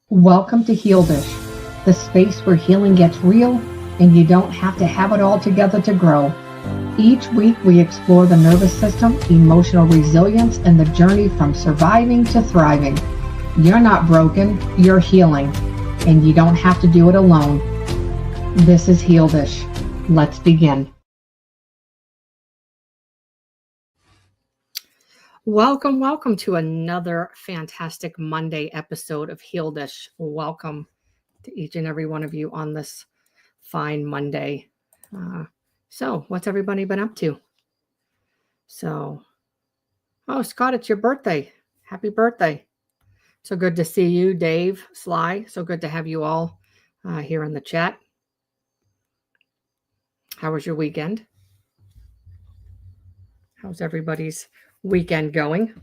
Welcome to Heal Dish, the space where healing gets real and you don't have to have it all together to grow. Each week we explore the nervous system, emotional resilience, and the journey from surviving to thriving. You're not broken, you're healing, and you don't have to do it alone. This is Heal Dish. Let's begin. Welcome to another fantastic Monday episode of Heal Dish. Welcome to each and every one of you on this fine Monday. So what's everybody been up to? Oh, Scott, it's your birthday. Happy birthday. So good to see you, Dave, Sly. So good to have you all here in the chat. How was your weekend? How's everybody's weekend going?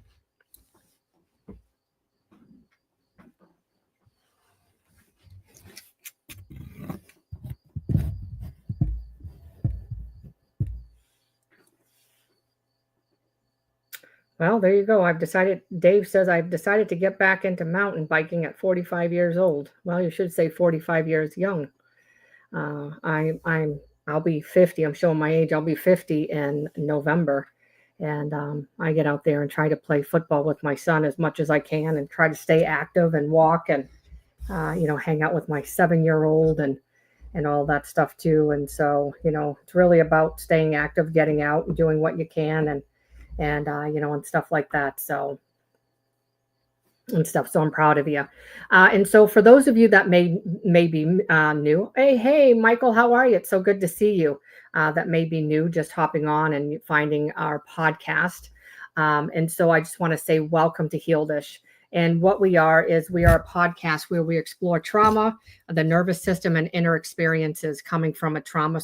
Well, there you go. Dave says, I've decided to get back into mountain biking at 45 years old. Well, you should say 45 years young. I'll be 50. I'm showing my age. I'll be 50 in November. And I get out there and try to play football with my son as much as I can and try to stay active and walk and, hang out with my 7-year-old and all that stuff too. And so, it's really about staying active, getting out and doing what you can and stuff like that. So I'm proud of you. And so for those of you that may be new, hey, Michael, how are you? It's so good to see you. That may be new, just hopping on and finding our podcast. And so I just want to say welcome to Heal Dish. And what we are a podcast where we explore trauma, the nervous system, and inner experiences coming from a trauma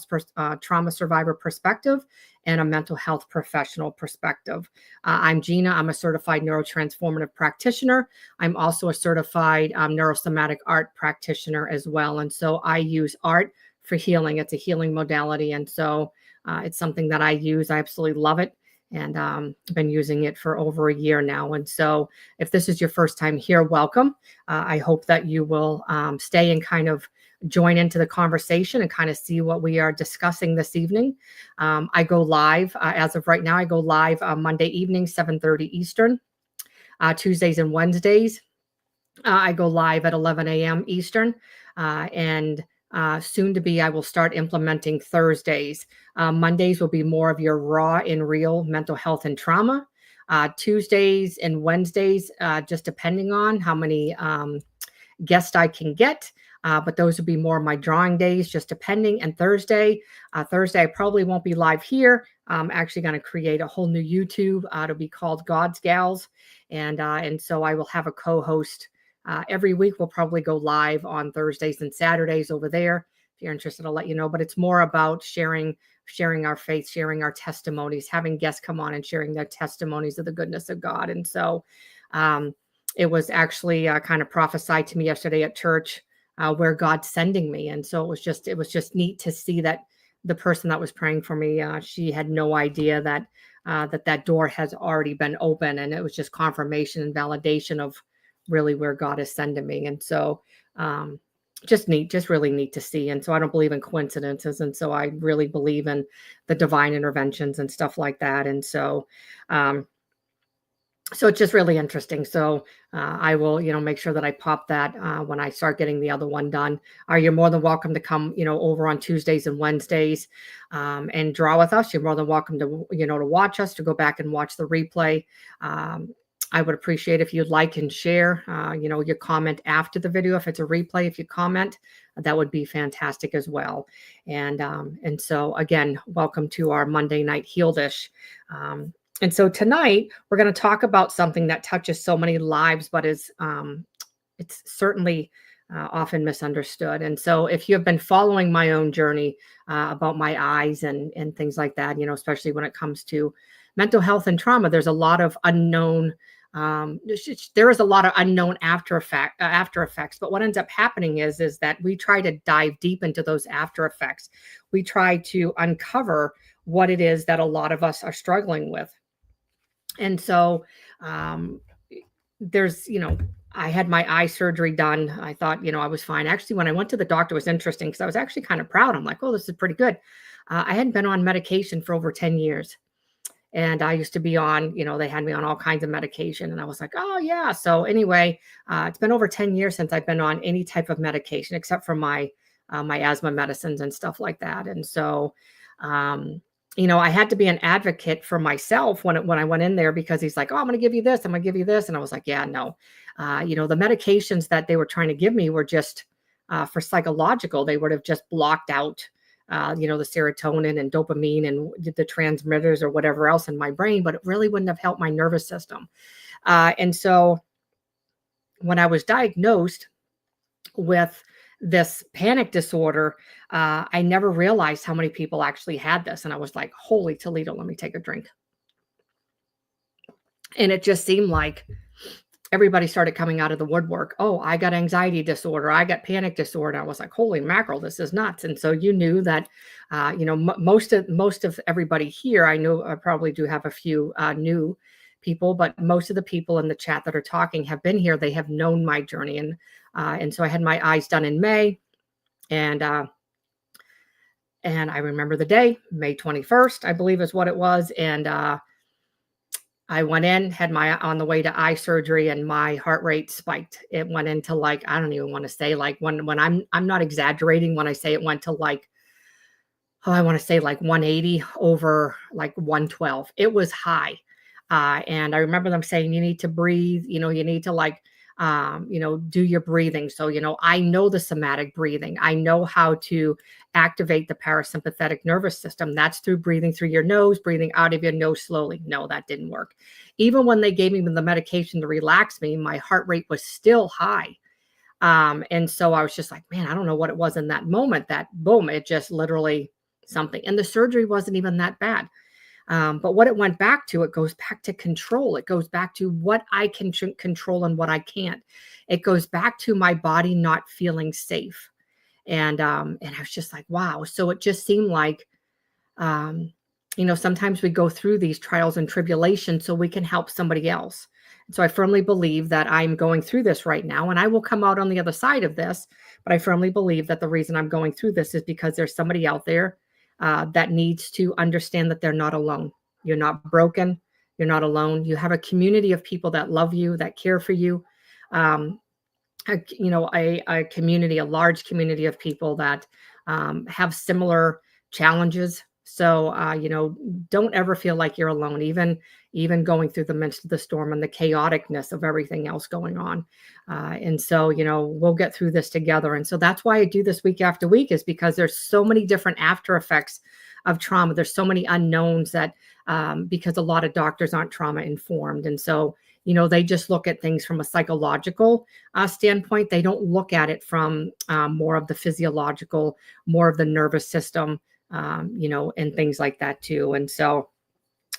survivor perspective and a mental health professional perspective. I'm Gina. I'm a certified neurotransformative practitioner. I'm also a certified neurosomatic art practitioner as well. And so I use art for healing. It's a healing modality. And so it's something that I use. I absolutely love it. And I've been using it for over a year now. And so if this is your first time here, welcome. I hope that you will stay and kind of join into the conversation and kind of see what we are discussing this evening. I go live as of right now. I go live Monday evening, 7:30 Eastern, Tuesdays and Wednesdays. I go live at 11 a.m. Eastern, and soon to be, I will start implementing Thursdays. Mondays will be more of your raw and real mental health and trauma. Tuesdays and Wednesdays, just depending on how many guests I can get. But those would be more of my drawing days, just depending. And Thursday I probably won't be live here. I'm actually going to create a whole new YouTube. It'll be called God's Gals. And so I will have a co-host every week. We'll probably go live on Thursdays and Saturdays over there. If you're interested, I'll let you know. But it's more about sharing our faith, sharing our testimonies, having guests come on and sharing their testimonies of the goodness of God. And so it was actually kind of prophesied to me yesterday at church where God's sending me. And so it was just neat to see that the person that was praying for me, she had no idea that that door has already been open. And it was just confirmation and validation of really where God is sending me. And so just really neat to see. And so I don't believe in coincidences. And so I really believe in the divine interventions and stuff like that. And so it's just really interesting. So I will, make sure that I pop that when I start getting the other one done. You're more than welcome to come, over on Tuesdays and Wednesdays and draw with us. You're more than welcome to, to watch us, to go back and watch the replay. I would appreciate if you'd like and share, your comment after the video. If it's a replay, if you comment, that would be fantastic as well. And so again, welcome to our Monday night Heal Dish. And so tonight we're going to talk about something that touches so many lives, but is it's certainly often misunderstood. And so if you have been following my own journey about my eyes and things like that, especially when it comes to mental health and trauma, there's a lot of unknown. There is a lot of unknown after effects. But what ends up happening is that we try to dive deep into those after effects. We try to uncover what it is that a lot of us are struggling with. And so there's, I had my eye surgery done. I thought, I was fine. Actually, when I went to the doctor, it was interesting because I was actually kind of proud. I'm like, oh, this is pretty good. I hadn't been on medication for over 10 years. And I used to be on, they had me on all kinds of medication. And I was like, oh, yeah. So, anyway, it's been over 10 years since I've been on any type of medication except for my asthma medicines and stuff like that. And so, um, I had to be an advocate for myself when I went in there because he's like, oh, I'm going to give you this. I'm going to give you this. And I was like, yeah, no. The medications that they were trying to give me were just for psychological. They would have just blocked out, the serotonin and dopamine and the transmitters or whatever else in my brain, but it really wouldn't have helped my nervous system. And so when I was diagnosed with this panic disorder, I never realized how many people actually had this. And I was like, holy Toledo, let me take a drink. And it just seemed like everybody started coming out of the woodwork. Oh, I got anxiety disorder. I got panic disorder. I was like, holy mackerel, this is nuts. And so you knew that, most of everybody here, I know I probably do have a few new people, but most of the people in the chat that are talking have been here. They have known my journey. And so I had my eyes done in May, and I remember the day, May 21st, I believe is what it was. And I went in, had my on the way to eye surgery, and my heart rate spiked. It went into like, I don't even want to say, like, when I'm not exaggerating when I say it went to like, oh, I want to say like 180 over like 112. It was high. And I remember them saying, you need to breathe, you need to like, do your breathing. So, I know the somatic breathing. I know how to activate the parasympathetic nervous system. That's through breathing through your nose, breathing out of your nose slowly. No, that didn't work. Even when they gave me the medication to relax me, my heart rate was still high. And so I was just like, man, I don't know what it was in that moment that boom, it just literally something. And the surgery wasn't even that bad. But what it went back to, it goes back to control. It goes back to what I can control and what I can't. It goes back to my body not feeling safe. And I was just like, wow. So it just seemed like, sometimes we go through these trials and tribulations so we can help somebody else. And so I firmly believe that I'm going through this right now, and I will come out on the other side of this. But I firmly believe that the reason I'm going through this is because there's somebody out there that needs to understand that they're not alone. You're not broken. You're not alone. You have a community of people that love you, that care for you. A community, a large community of people that have similar challenges. So, don't ever feel like you're alone, even going through the midst of the storm and the chaoticness of everything else going on. And so, we'll get through this together. And so that's why I do this week after week, is because there's so many different after effects of trauma. There's so many unknowns that because a lot of doctors aren't trauma informed. And so, they just look at things from a psychological standpoint. They don't look at it from more of the physiological, more of the nervous system, and things like that too. And so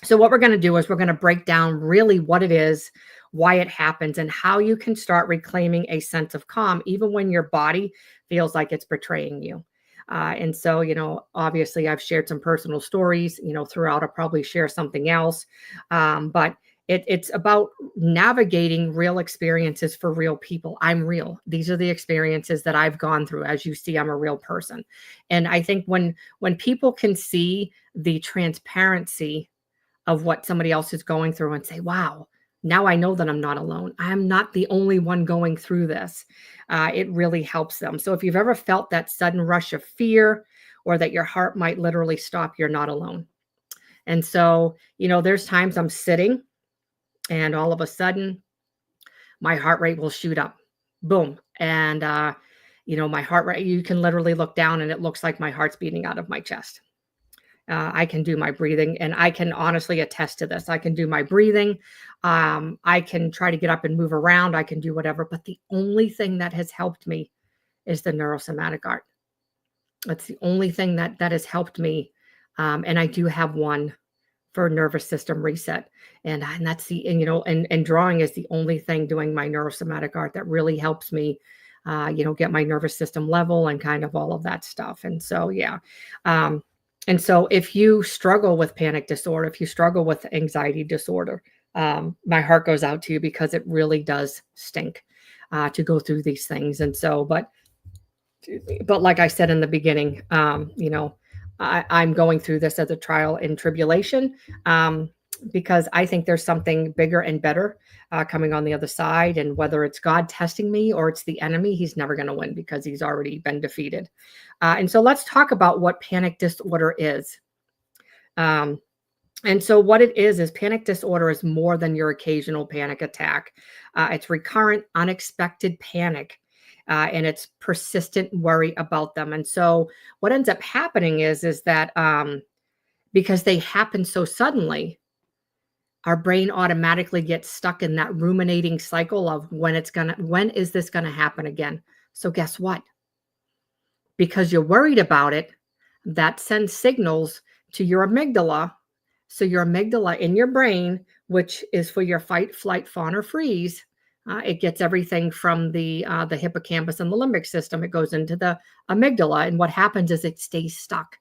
what we're going to do is we're going to break down really what it is, why it happens, and how you can start reclaiming a sense of calm, even when your body feels like it's betraying you. And so, obviously I've shared some personal stories, throughout. I'll probably share something else. But it's about navigating real experiences for real people. I'm real. These are the experiences that I've gone through. As you see, I'm a real person. And I think when people can see the transparency of what somebody else is going through and say, wow, now I know that I'm not alone. I'm not the only one going through this. It really helps them. So if you've ever felt that sudden rush of fear, or that your heart might literally stop, you're not alone. And so, there's times I'm sitting and all of a sudden my heart rate will shoot up, boom. And, my heart rate, you can literally look down and it looks like my heart's beating out of my chest. I can do my breathing, and I can honestly attest to this. I can do my breathing. I can try to get up and move around. I can do whatever. But the only thing that has helped me is the neurosomatic art. That's the only thing that has helped me. And I do have one for nervous system reset. And that's and drawing is the only thing, doing my neurosomatic art, that really helps me, get my nervous system level and kind of all of that stuff. And so, yeah. And so if you struggle with panic disorder, if you struggle with anxiety disorder, my heart goes out to you, because it really does stink. to go through these things. And so, but like I said in the beginning, I'm going through this as a trial and tribulation, because I think there's something bigger and better coming on the other side. And whether it's God testing me or it's the enemy, he's never going to win because he's already been defeated. And so let's talk about what panic disorder is. And so what it is panic disorder is more than your occasional panic attack. It's recurrent, unexpected panic. And it's persistent worry about them. And so what ends up happening is that because they happen so suddenly, our brain automatically gets stuck in that ruminating cycle of when is this gonna happen again? So guess what? Because you're worried about it, that sends signals to your amygdala. So your amygdala in your brain, which is for your fight, flight, fawn, or freeze, it gets everything from the hippocampus and the limbic system. It goes into the amygdala, and what happens is it stays stuck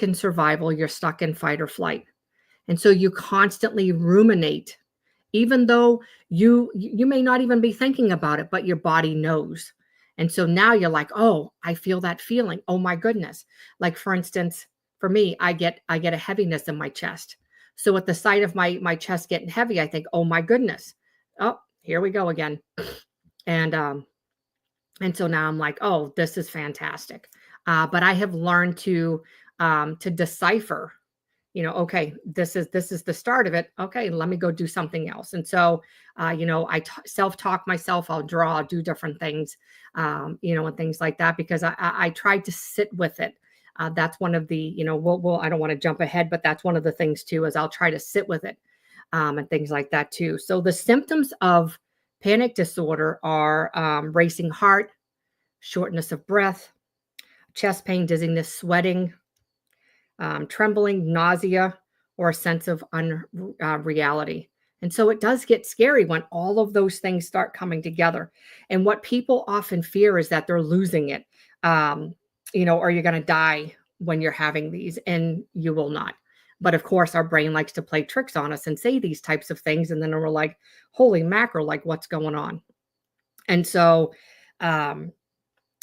in survival. You're stuck in fight or flight, and so you constantly ruminate, even though you may not even be thinking about it, but your body knows. And so now you're like, oh, I feel that feeling. Oh my goodness! Like for instance, for me, I get a heaviness in my chest. So at the sight of my chest getting heavy, I think, oh my goodness. Oh, here we go again. And so now I'm like, oh, this is fantastic. But I have learned to decipher, okay, this is the start of it. Okay, let me go do something else. And so, I self-talk myself. I'll draw, I'll do different things, and things like that, because I tried to sit with it. That's one of the, I don't want to jump ahead, but that's one of the things too, is I'll try to sit with it. And things like that too. So the symptoms of panic disorder are racing heart, shortness of breath, chest pain, dizziness, sweating, trembling, nausea, or a sense of unreality. And so it does get scary when all of those things start coming together. And what people often fear is that they're losing it, or you're going to die when you're having these, and you will not. But of course, our brain likes to play tricks on us and say these types of things. And then we're like, holy mackerel, like what's going on? And so,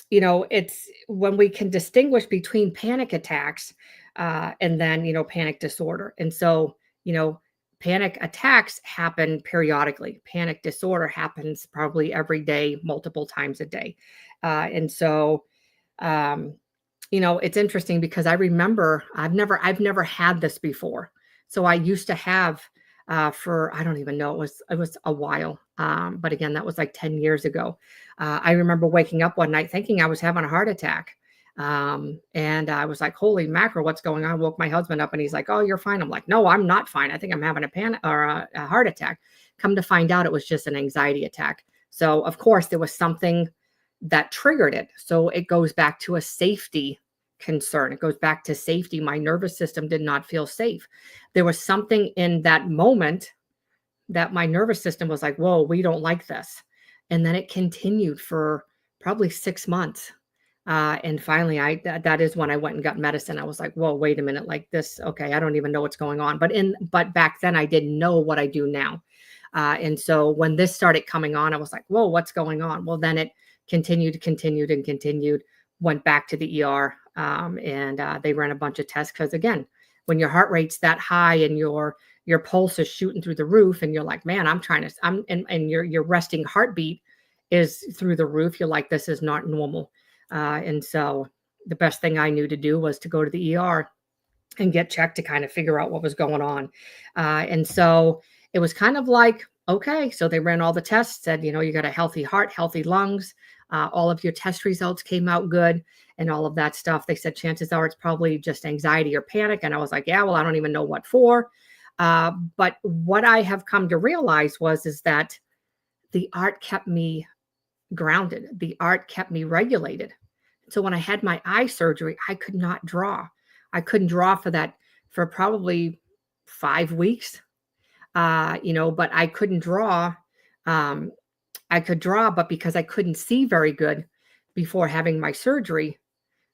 it's when we can distinguish between panic attacks and then, panic disorder. And so, panic attacks happen periodically. Panic disorder happens probably every day, multiple times a day. And so, it's interesting because I remember I've never had this before. So I used to have for I don't even know, it was a while. But again, that was like 10 years ago. I remember waking up one night thinking I was having a heart attack. And I was like, holy mackerel, what's going on? I woke my husband up and he's like, oh, you're fine. I'm like, no, I'm not fine. I think I'm having a panic or a heart attack. Come to find out, it was just an anxiety attack. So of course there was something that triggered it. So it goes back to a safety concern. It goes back to safety. My nervous system did not feel safe. There was something in that moment that my nervous system was like, whoa, we don't like this. And then it continued for probably 6 months. And finally, that is when I went and got medicine. I was like, whoa, wait a minute, like this. Okay, I don't even know what's going on. But back then I didn't know what I do now. And so when this started coming on, I was like, whoa, what's going on? Well, then it continued, went back to the ER. And they ran a bunch of tests because, again, when your heart rate's that high and your pulse is shooting through the roof, and you're like, man, and your resting heartbeat is through the roof, you're like, this is not normal. And so the best thing I knew to do was to go to the ER and get checked to kind of figure out what was going on. And so it was kind of like, okay, so they ran all the tests, said, you got a healthy heart, healthy lungs. All of your test results came out good and all of that stuff. They said, chances are it's probably just anxiety or panic. And I was like, yeah, well, I don't even know what for. But what I have come to realize is that the art kept me grounded. The art kept me regulated. So when I had my eye surgery, I could not draw. I couldn't draw for probably 5 weeks. But I couldn't draw. I could draw, but because I couldn't see very good before having my surgery,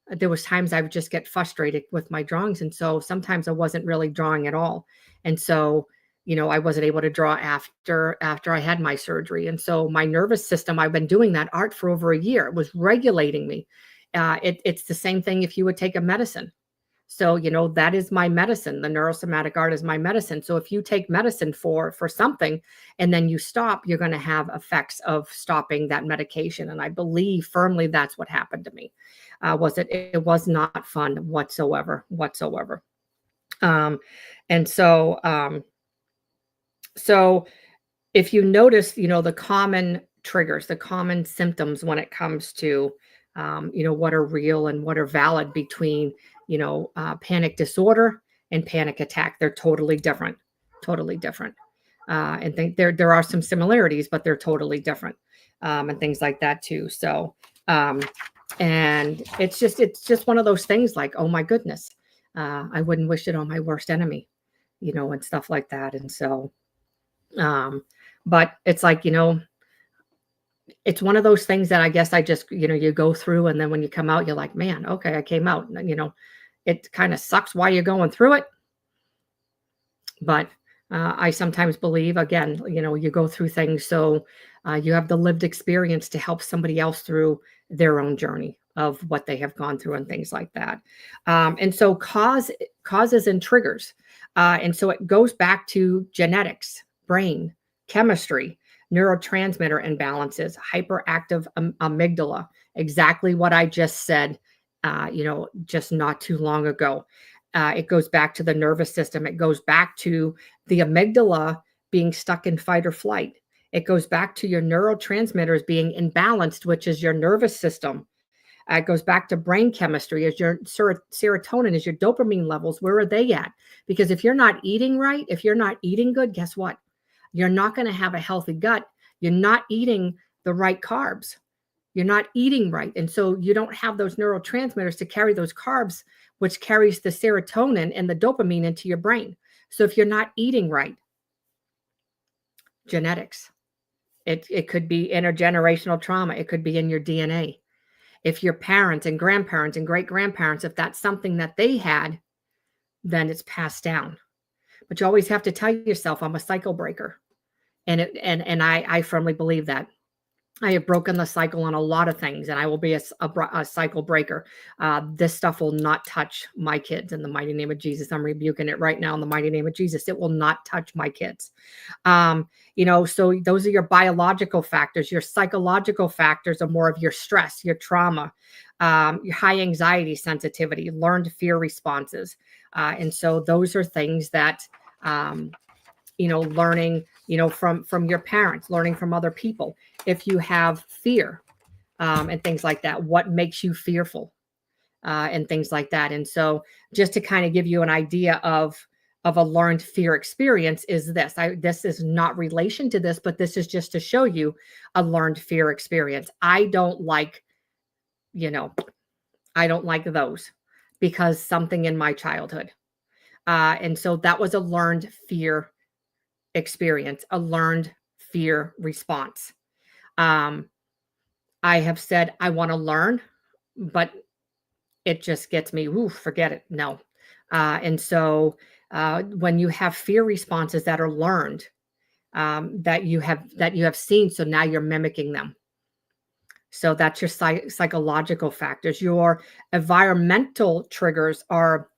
there was times I would just get frustrated with my drawings. And so sometimes I wasn't really drawing at all. And so, I wasn't able to draw after I had my surgery. And so my nervous system, I've been doing that art for over a year. It was regulating me. It's the same thing if you would take a medicine. So, that is my medicine. The neurosomatic art is my medicine. So if you take medicine for something and then you stop, you're going to have effects of stopping that medication. And I believe firmly that's what happened to me. It was not fun whatsoever. And so if you notice, the common triggers, the common symptoms when it comes to, what are real and what are valid between, panic disorder and panic attack. They're totally different, totally different. And there are some similarities, but they're totally different, and things like that too. So, and it's just one of those things like, oh my goodness, I wouldn't wish it on my worst enemy, and stuff like that. And so, but it's like, it's one of those things that I guess I just, you go through, and then when you come out, you're like, man, okay, I came out. And, it kind of sucks while you're going through it. But I sometimes believe, again, you go through things so you have the lived experience to help somebody else through their own journey of what they have gone through and things like that. And so causes and triggers. And so it goes back to genetics, brain, chemistry, neurotransmitter imbalances, hyperactive amygdala, exactly what I just said, just not too long ago. It goes back to the nervous system. It goes back to the amygdala being stuck in fight or flight. It goes back to your neurotransmitters being imbalanced, which is your nervous system. It goes back to brain chemistry. Is your serotonin, is your dopamine levels, where are they at? Because if you're not eating right, if you're not eating good, guess what? You're not going to have a healthy gut. You're not eating the right carbs. You're not eating right. And so you don't have those neurotransmitters to carry those carbs, which carries the serotonin and the dopamine into your brain. So if you're not eating right, genetics, it could be intergenerational trauma. It could be in your DNA. If your parents and grandparents and great-grandparents, if that's something that they had, then it's passed down. But you always have to tell yourself, I'm a cycle breaker. And I firmly believe that. I have broken the cycle on a lot of things, and I will be a cycle breaker. This stuff will not touch my kids in the mighty name of Jesus. I'm rebuking it right now in the mighty name of Jesus. It will not touch my kids. So those are your biological factors. Your psychological factors are more of your stress, your trauma, your high anxiety sensitivity, learned fear responses. And so those are things that, learning, from your parents, learning from other people. If you have fear, and things like that, what makes you fearful, and things like that. And so just to kind of give you an idea of a learned fear experience is this. This is not relation to this, but this is just to show you a learned fear experience. I don't like those because something in my childhood. And so that was a learned fear experience, a learned fear response. I have said I want to learn, but it just gets me, forget it. No. And so when you have fear responses that are learned, that you have seen, so now you're mimicking them. So that's your psychological factors. Your environmental triggers are,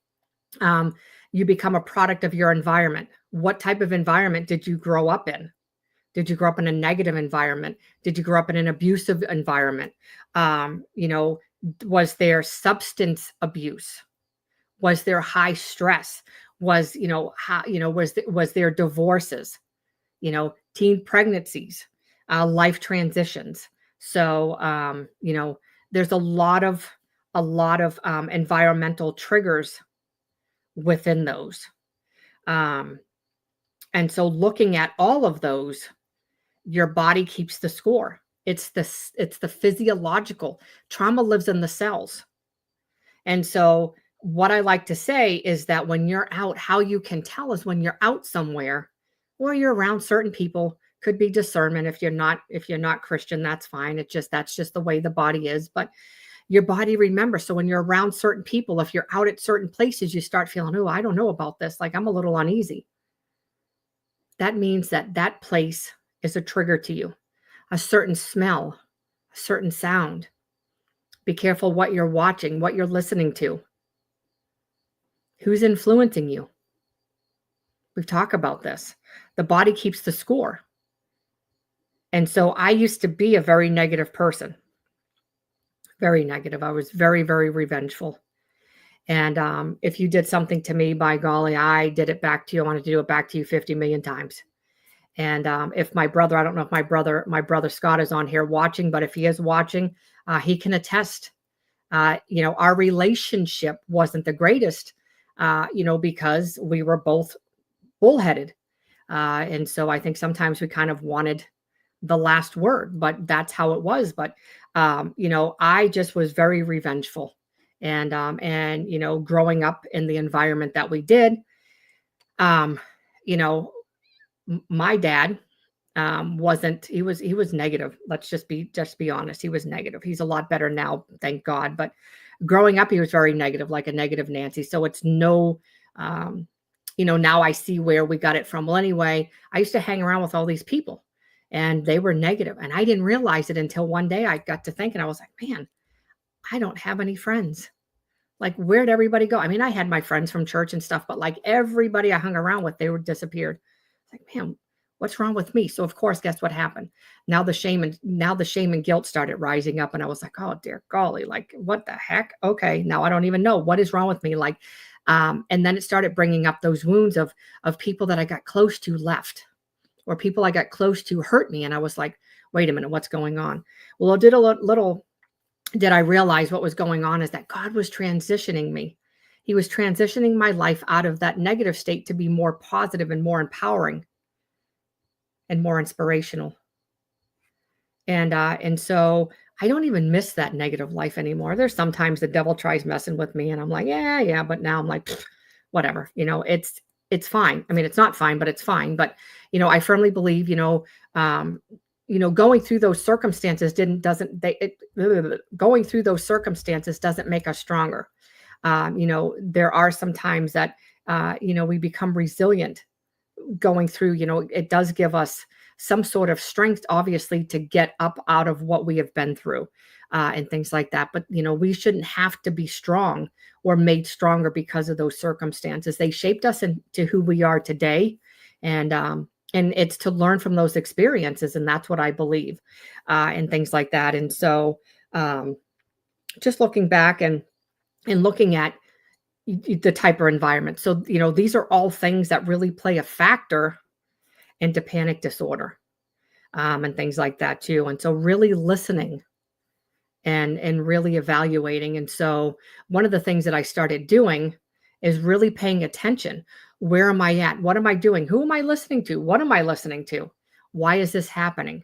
you become a product of your environment. What type of environment did you grow up in? Did you grow up in a negative environment? Did you grow up in an abusive environment? Was there substance abuse? Was there high stress? Was there divorces? Teen pregnancies, life transitions. So there's a lot of environmental triggers within those. And so looking at all of those, your body keeps the score. It's the physiological trauma lives in the cells. And so what I like to say is that when you're out, how you can tell is when you're out somewhere or you're around certain people, could be discernment. If you're not Christian, that's fine. That's just the way the body is. But your body remembers. So when you're around certain people, if you're out at certain places, you start feeling, oh, I don't know about this. Like I'm a little uneasy. that means that that place is a trigger to you, a certain smell, a certain sound. Be careful what you're watching, what you're listening to, who's influencing you. We've talked about this. The body keeps the score. And so I used to be a very negative person, very negative. I was very, very revengeful. And if you did something to me, by golly, I did it back to you. I wanted to do it back to you 50 million times. And if my brother, I don't know if my brother Scott is on here watching, but if he is watching, he can attest. Our relationship wasn't the greatest, because we were both bullheaded. And so I think sometimes we kind of wanted the last word, but that's how it was. But, I just was very revengeful. And growing up in the environment that we did, my dad wasn't, he was negative. Let's just be honest. He was negative. He's a lot better now, thank God. But growing up, he was very negative, like a negative Nancy. So it's no, now I see where we got it from. Well, anyway, I used to hang around with all these people and they were negative, and I didn't realize it until one day I got to thinking, I was like, man, I don't have any friends. Like, where'd everybody go? I mean, I had my friends from church and stuff, but like everybody I hung around with, they were disappeared. Like, man, what's wrong with me? So of course, guess what happened? Now the shame and guilt started rising up, and I was like, oh dear golly, like what the heck? Okay, now I don't even know what is wrong with me. Like, and then it started bringing up those wounds of people that I got close to left, or people I got close to hurt me, and I was like, wait a minute, what's going on? Well, did I realize what was going on is that God was transitioning me. He was transitioning my life out of that negative state to be more positive and more empowering and more inspirational. And so I don't even miss that negative life anymore. There's sometimes the devil tries messing with me and I'm like, yeah. But now I'm like, whatever, it's fine. I mean, it's not fine, but it's fine. But, I firmly believe, going through those circumstances going through those circumstances doesn't make us stronger. There are some times that, we become resilient going through, it does give us some sort of strength, obviously, to get up out of what we have been through, and things like that. But, we shouldn't have to be strong or made stronger because of those circumstances. They shaped us into who we are today. And it's to learn from those experiences. And that's what I believe, and things like that. And so just looking back and looking at the type of environment. So, these are all things that really play a factor into panic disorder, and things like that too. And so really listening and really evaluating. And so one of the things that I started doing is really paying attention. Where am I at? What am I doing? Who am I listening to? What am I listening to? Why is this happening?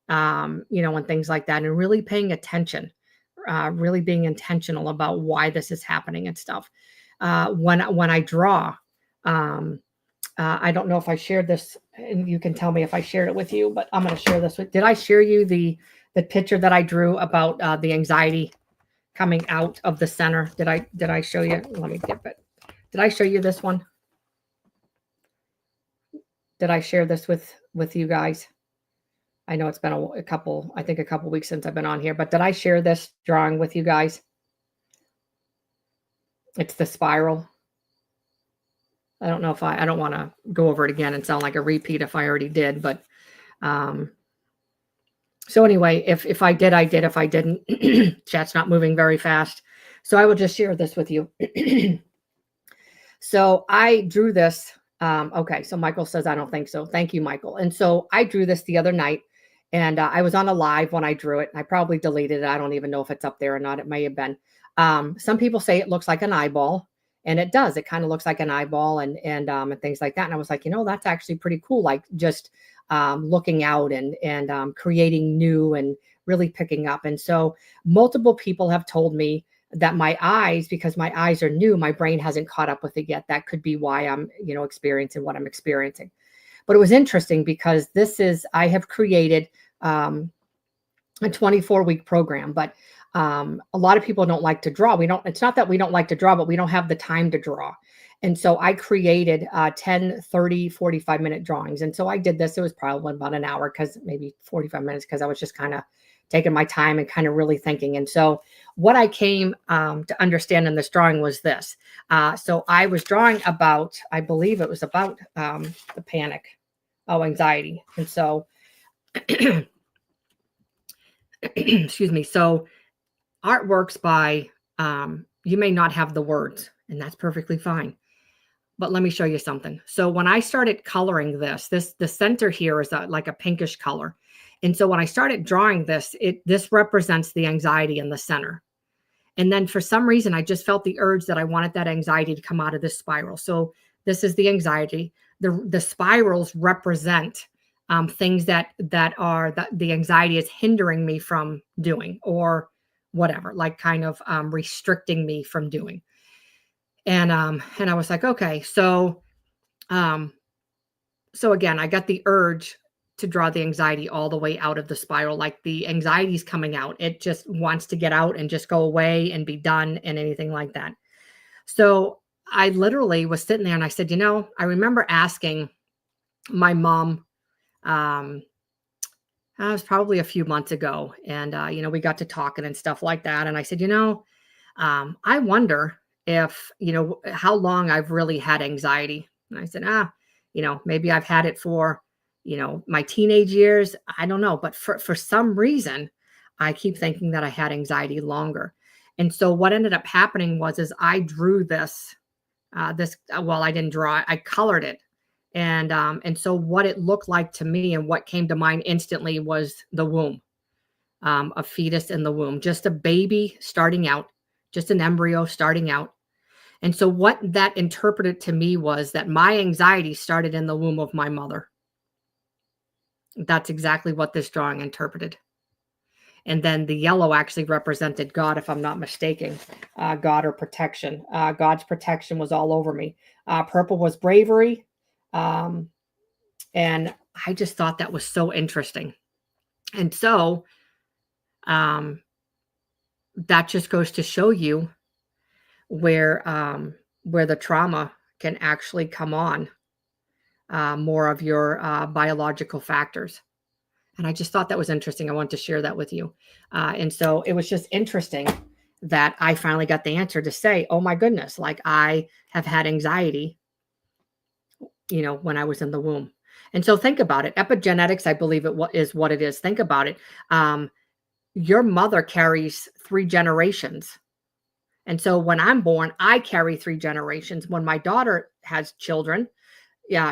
And things like that, and really paying attention, really being intentional about why this is happening and stuff. When I draw, I don't know if I shared this, and you can tell me if I shared it with you, but I'm going to share this with. Did I share you the picture that I drew about the anxiety coming out of the center? Did I show you? Let me get it. Did I show you this one? Did I share this with you guys? I know it's been a couple weeks since I've been on here, but did I share this drawing with you guys? It's the spiral. I don't know if I don't want to go over it again and sound like a repeat if I already did, but so anyway, if I did, I did. If I didn't, chat's not moving very fast. So I will just share this with you. So I drew this. Okay, so Michael says, I don't think so. Thank you, Michael. And so I drew this the other night, and I was on a live when I drew it. I probably deleted it. I don't even know if it's up there or not. It may have been. Some people say it looks like an eyeball, and it does. It kind of looks like an eyeball and things like that. And I was like, that's actually pretty cool. Like just looking out and creating new and really picking up. And so multiple people have told me that my eyes, because my eyes are new, my brain hasn't caught up with it yet. That could be why I'm, experiencing what I'm experiencing. But it was interesting because I have created a 24-week program. But a lot of people don't like to draw. It's not that we don't like to draw, but we don't have the time to draw. And so I created 10, 30, 45-minute drawings. And so I did this. It was probably about an hour, because maybe 45 minutes, because I was just kind of taking my time and kind of really thinking. And so what I came to understand in this drawing was this. So I was drawing about, I believe it was about the panic, anxiety. And so, excuse me. So art works by, you may not have the words, and that's perfectly fine. But let me show you something. So when I started coloring the center here is like a pinkish color. And so when I started drawing this, this represents the anxiety in the center. And then for some reason, I just felt the urge that I wanted that anxiety to come out of this spiral. So this is the anxiety. The spirals represent things that the anxiety is hindering me from doing, or whatever, like kind of restricting me from doing. And I was like, okay, so again, I got the urge to draw the anxiety all the way out of the spiral. Like the anxiety is coming out. It just wants to get out and just go away and be done, and anything like that. So I literally was sitting there and I said, I remember asking my mom, it was probably a few months ago. And, we got to talking and stuff like that. And I said, I wonder if, how long I've really had anxiety. And I said, maybe I've had it for, my teenage years. I don't know. But for some reason, I keep thinking that I had anxiety longer. And so what ended up happening is I drew this, well, I didn't draw it, I colored it. And so what it looked like to me and what came to mind instantly was the womb, a fetus in the womb, just a baby starting out, just an embryo starting out. And so what that interpreted to me was that my anxiety started in the womb of my mother. That's exactly what this drawing interpreted. And then the yellow actually represented God, if I'm not mistaken, God or protection. God's protection was all over me. Purple was bravery. And I just thought that was so interesting. And so that just goes to show you where the trauma can actually come on, more of your biological factors. And I just thought that was interesting. I wanted to share that with you. And so it was just interesting that I finally got the answer to say, oh my goodness, like I have had anxiety, when I was in the womb. And so think about it. Epigenetics, I believe is what it is. Think about it. Your mother carries 3 generations. And so when I'm born, I carry 3 generations. When my daughter has children,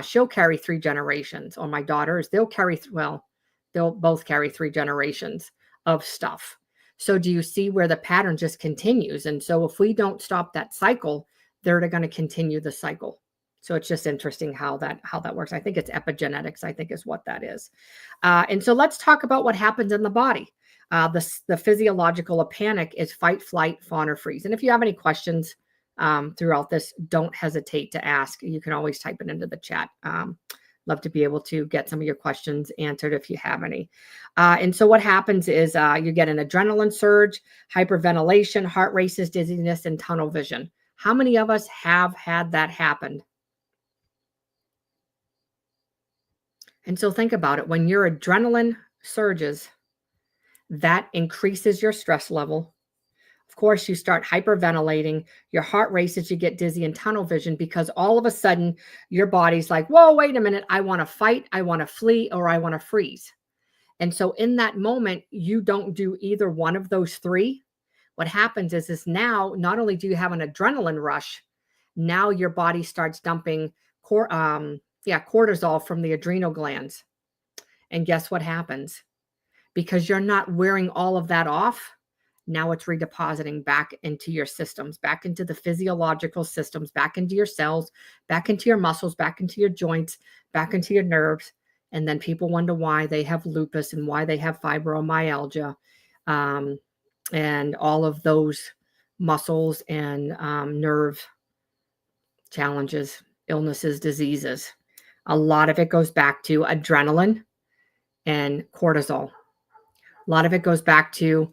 she'll carry 3 generations. Or my daughters, they'll both carry 3 generations of stuff. So do you see where the pattern just continues? And so if we don't stop that cycle, they're going to continue the cycle. So it's just interesting how that works. I think it's epigenetics, I think is what that is. And so let's talk about what happens in the body. The physiological of panic is fight, flight, fawn, or freeze. And if you have any questions throughout this, don't hesitate to ask. You can always type it into the chat. Love to be able to get some of your questions answered if you have any. And so what happens is you get an adrenaline surge, hyperventilation, heart races, dizziness, and tunnel vision. How many of us have had that happen? And so think about it. When your adrenaline surges, that increases your stress level. Of course, you start hyperventilating, your heart races, you get dizzy and tunnel vision, because all of a sudden your body's like, whoa, wait a minute. I want to fight, I want to flee, or I want to freeze. And so in that moment, you don't do either one of those 3. What happens is now, not only do you have an adrenaline rush, now your body starts dumping cortisol from the adrenal glands. And guess what happens? Because you're not wearing all of that off, now it's redepositing back into your systems, back into the physiological systems, back into your cells, back into your muscles, back into your joints, back into your nerves. And then people wonder why they have lupus and why they have fibromyalgia, and all of those muscles and nerve challenges, illnesses, diseases. A lot of it goes back to adrenaline and cortisol. A lot of it goes back to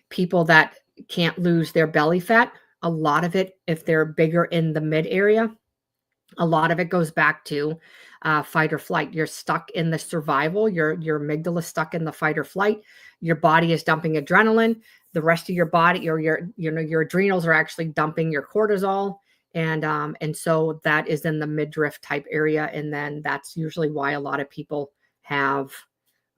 people that can't lose their belly fat. A lot of it, if they're bigger in the mid area, a lot of it goes back to fight or flight. You're stuck in the survival. Your amygdala is stuck in the fight or flight. Your body is dumping adrenaline. The rest of your body, or your adrenals are actually dumping your cortisol, and so that is in the midriff type area, and then that's usually why a lot of people have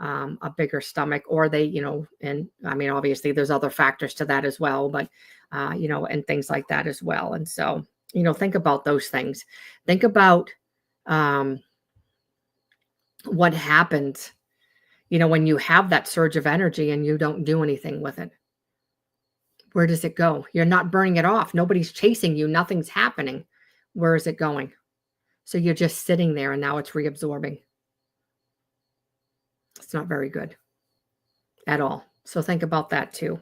a bigger stomach, or they, and I mean, obviously there's other factors to that as well, but and things like that as well, and so. Think about those things. Think about what happens, when you have that surge of energy and you don't do anything with it. Where does it go? You're not burning it off. Nobody's chasing you. Nothing's happening. Where is it going? So you're just sitting there and now it's reabsorbing. It's not very good at all. So think about that too.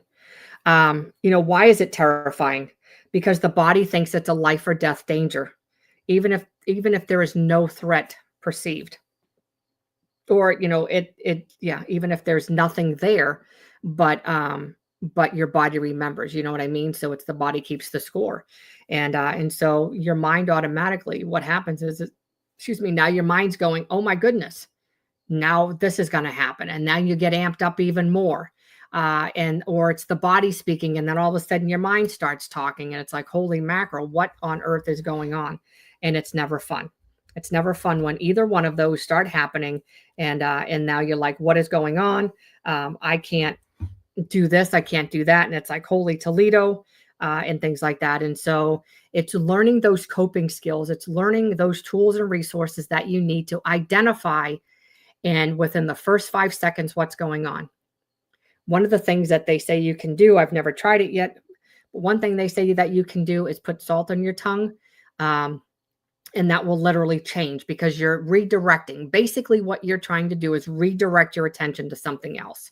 Why is it terrifying? Because the body thinks it's a life or death danger, even if there is no threat perceived, or even if there's nothing there, but your body remembers. You know what I mean? So it's the body keeps the score, and so your mind automatically, what happens is, now your mind's going, oh my goodness, now this is going to happen, and now you get amped up even more. Or it's the body speaking, and then all of a sudden your mind starts talking, and it's like, holy mackerel, what on earth is going on? And it's never fun. It's never fun when either one of those start happening, and now you're like, what is going on? I can't do this, I can't do that, and it's like, holy Toledo, and things like that. And so it's learning those coping skills. It's learning those tools and resources that you need to identify, and within the first 5 seconds, what's going on. One of the things that they say you can do, I've never tried it yet, but one thing they say that you can do is put salt on your tongue, and that will literally change, because you're redirecting. Basically, what you're trying to do is redirect your attention to something else.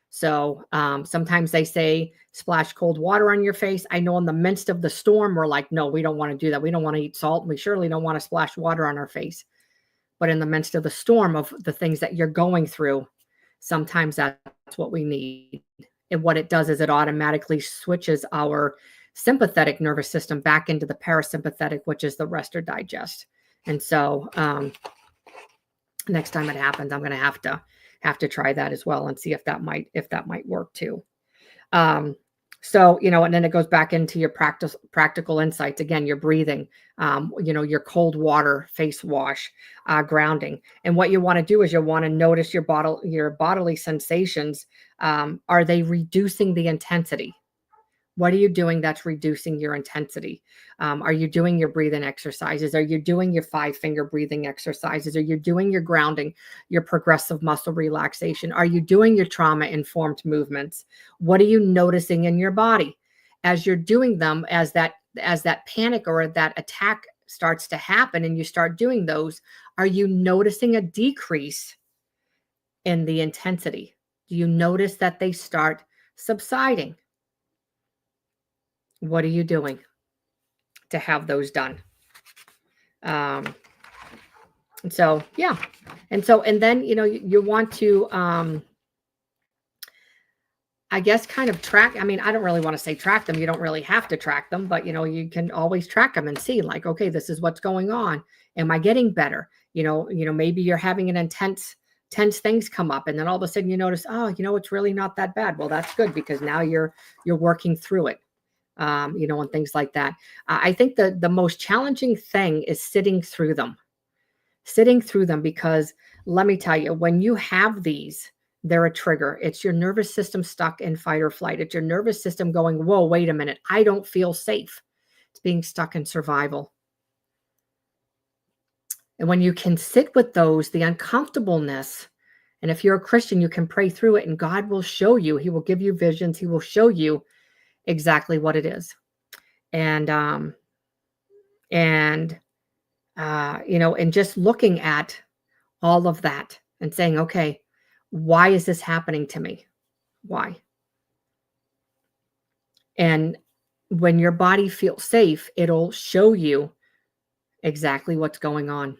So sometimes they say splash cold water on your face. I know in the midst of the storm, we're like, no, we don't want to do that. We don't want to eat salt. We surely don't want to splash water on our face. But in the midst of the storm of the things that you're going through, sometimes that's what we need. And what it does is it automatically switches our sympathetic nervous system back into the parasympathetic, which is the rest or digest. And so next time it happens, I'm going to have to try that as well and see if that might work too. So, and then it goes back into your practical insights. Again, your breathing, your cold water face wash, grounding. And what you want to do is you want to notice your bodily sensations. Are they reducing the intensity? What are you doing that's reducing your intensity? Are you doing your breathing exercises? Are you doing your 5-finger breathing exercises? Are you doing your grounding, your progressive muscle relaxation? Are you doing your trauma-informed movements? What are you noticing in your body as you're doing them, as that panic or that attack starts to happen and you start doing those? Are you noticing a decrease in the intensity? Do you notice that they start subsiding? What are you doing to have those done? And so, yeah. And then, you want to, I guess, kind of track. I mean, I don't really want to say track them. You don't really have to track them, but, you can always track them and see, like, okay, this is what's going on. Am I getting better? Maybe you're having an tense things come up, and then all of a sudden you notice, oh, it's really not that bad. Well, that's good, because now you're working through it. And things like that. I think the most challenging thing is sitting through them, because let me tell you, when you have these, they're a trigger. It's your nervous system stuck in fight or flight. It's your nervous system going, whoa, wait a minute, I don't feel safe. It's being stuck in survival. And when you can sit with those, the uncomfortableness, and if you're a Christian, you can pray through it, and God will show you. He will give you visions. He will show you exactly what it is. And just looking at all of that and saying, okay, why is this happening to me? Why? And when your body feels safe, it'll show you exactly what's going on.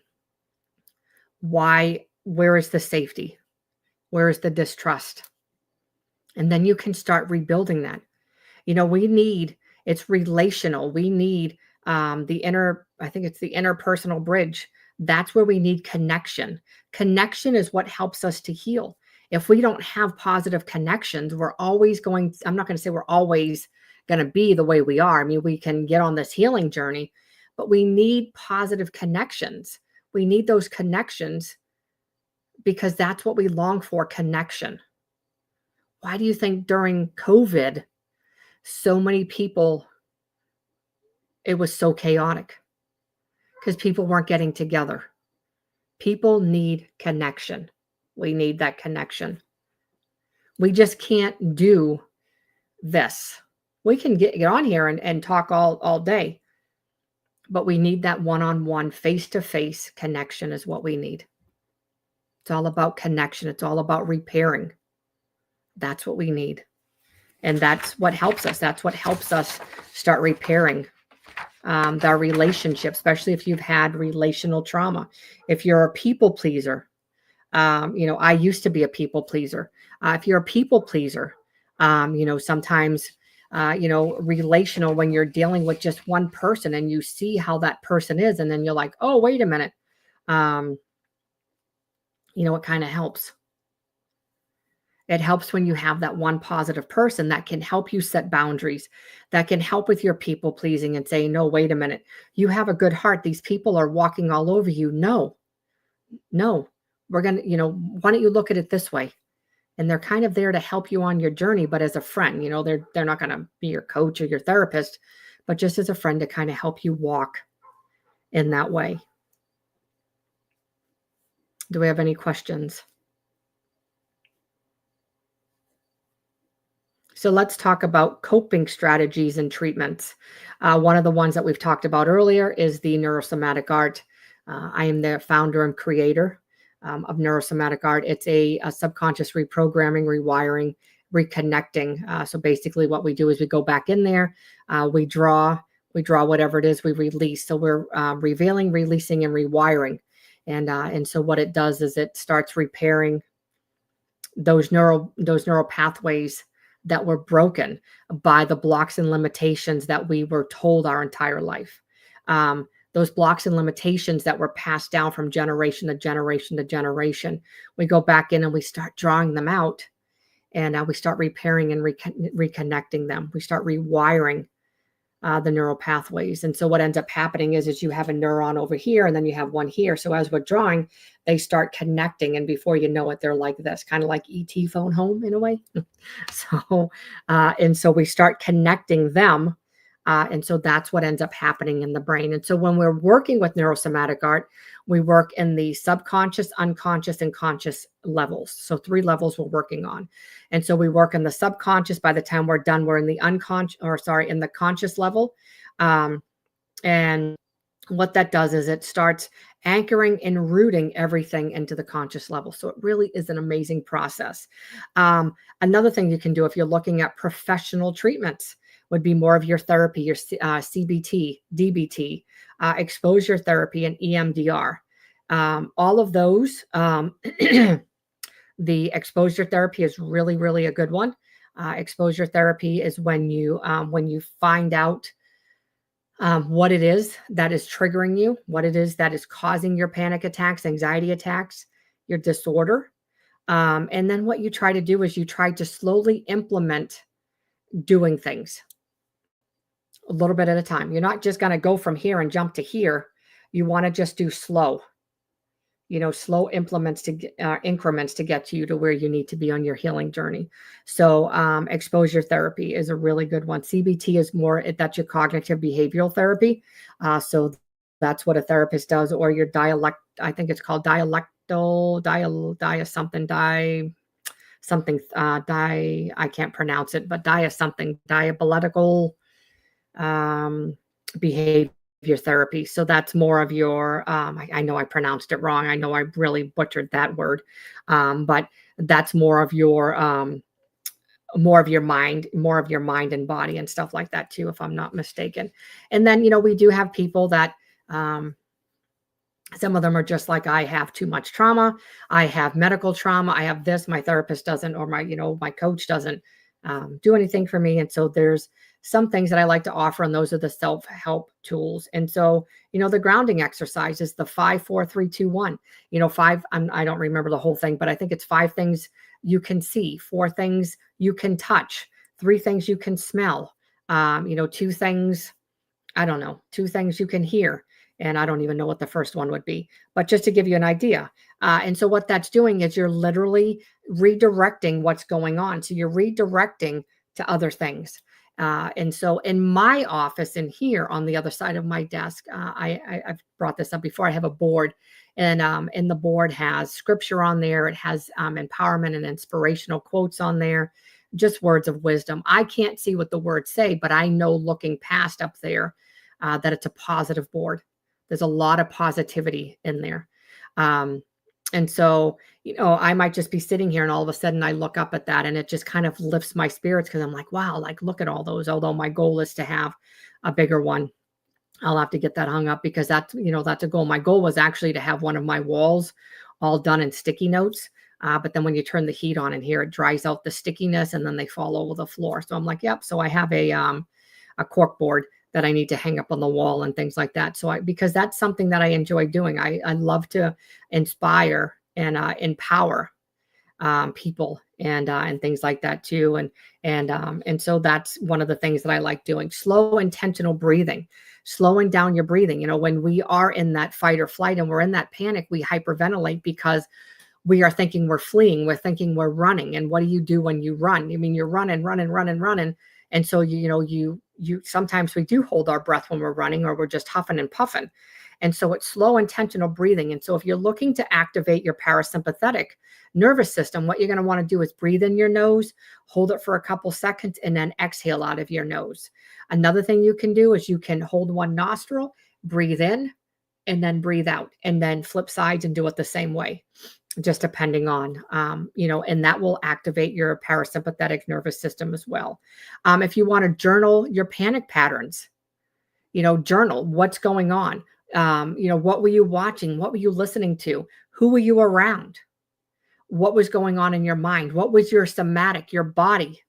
Why? Where is the safety? Where is the distrust? And then you can start rebuilding that. We need, it's relational. We need I think it's the interpersonal bridge. That's where we need connection. Connection is what helps us to heal. If we don't have positive connections, we're always going, I'm not going to say we're always going to be the way we are. I mean, we can get on this healing journey, but we need positive connections. We need those connections because that's what we long for, connection. Why do you think during COVID, so many people, it was so chaotic? Because people weren't getting together. People need connection. We need that connection. We just can't do this. We can get on here and talk all day, but we need that one-on-one, face-to-face connection is what we need. It's all about connection. It's all about repairing. That's what we need. And that's what helps us. That's what helps us start repairing our relationship, especially if you've had relational trauma. If you're a people pleaser, I used to be a people pleaser. If you're a people pleaser, sometimes, relational, when you're dealing with just one person and you see how that person is, and then you're like, oh, wait a minute. It kind of helps. It helps when you have that one positive person that can help you set boundaries, that can help with your people pleasing and say, no, wait a minute. You have a good heart. These people are walking all over you. No, we're going to, why don't you look at it this way? And they're kind of there to help you on your journey, but as a friend, they're not going to be your coach or your therapist, but just as a friend to kind of help you walk in that way. Do we have any questions? So let's talk about coping strategies and treatments. One of the ones that we've talked about earlier is the neurosomatic art. I am the founder and creator of neurosomatic art. It's a subconscious reprogramming, rewiring, reconnecting. So basically what we do is we go back in there, we draw whatever it is we release. So we're revealing, releasing, and rewiring. And so what it does is it starts repairing those neural pathways that were broken by the blocks and limitations that we were told our entire life. Those blocks and limitations that were passed down from generation to generation to generation. We go back in and we start drawing them out, and we start repairing and reconnecting them. We start rewiring the neural pathways. And so what ends up happening is you have a neuron over here and then you have one here. So as we're drawing, they start connecting. And before you know it, they're like this, kind of like ET phone home in a way. And so we start connecting them. And so that's what ends up happening in the brain. And so when we're working with neurosomatic art, we work in the subconscious, unconscious, and conscious levels. So 3 levels we're working on. And so we work in the subconscious. By the time we're done, we're in the in the conscious level. And what that does is it starts anchoring and rooting everything into the conscious level. So it really is an amazing process. Another thing you can do if you're looking at professional treatments would be more of your therapy, your CBT, DBT, exposure therapy, and EMDR. All of those, the exposure therapy is really, really a good one. Exposure therapy is when you find out what it is that is triggering you, what it is that is causing your panic attacks, anxiety attacks, your disorder. And then what you try to do is you try to slowly implement doing things a little bit at a time. You're not just going to go from here and jump to here. You want to just do slow increments to get you to where you need to be on your healing journey. So exposure therapy is a really good one. CBT is that's your cognitive behavioral therapy. So that's what a therapist does, or your I think it's called I can't pronounce it, but dialectical behavior therapy. So that's more of your, I know I pronounced it wrong. I know I really butchered that word. But that's more of your mind and body and stuff like that too, if I'm not mistaken. And then, we do have people that, Some of them are just like, I have too much trauma. I have medical trauma. I have this. My therapist doesn't, or my coach doesn't do anything for me. And so there's some things that I like to offer, and those are the self-help tools. And so, the grounding exercise is the 5, 4, 3, 2, 1. Five. I don't remember the whole thing, but I think it's 5 things you can see, 4 things you can touch, 3 things you can smell. 2 things, I don't know, 2 things you can hear. And I don't even know what the first one would be, but just to give you an idea. And so what that's doing is you're literally redirecting what's going on. So you're redirecting to other things. And so in my office in here on the other side of my desk, I've brought this up before. I have a board, and the board has scripture on there. It has empowerment and inspirational quotes on there, just words of wisdom. I can't see what the words say, but I know looking past up there that it's a positive board. There's a lot of positivity in there. And so, I might just be sitting here and all of a sudden I look up at that and it just kind of lifts my spirits, because I'm like, wow, like look at all those. Although my goal is to have a bigger one. I'll have to get that hung up, because that's a goal. My goal was actually to have one of my walls all done in sticky notes. But then when you turn the heat on in here, it dries out the stickiness and then they fall over the floor. So I'm like, yep. So I have a cork board that I need to hang up on the wall and things like that. So because that's something that I enjoy doing. I love to inspire and empower people and things like that too. And so that's one of the things that I like doing. Slow, intentional breathing, slowing down your breathing. When we are in that fight or flight and we're in that panic, we hyperventilate because we are thinking we're fleeing. We're thinking we're running. And what do you do when you run? I mean, you're running. And so, sometimes we do hold our breath when we're running, or we're just huffing and puffing. And so it's slow, intentional breathing. And so if you're looking to activate your parasympathetic nervous system, what you're going to want to do is breathe in your nose, hold it for a couple seconds, and then exhale out of your nose. Another thing you can do is you can hold one nostril, breathe in, and then breathe out, and then flip sides and do it the same way, just depending on, and that will activate your parasympathetic nervous system as well. If you want to journal your panic patterns, journal what's going on. What were you watching? What were you listening to? Who were you around? What was going on in your mind? What was your somatic, your body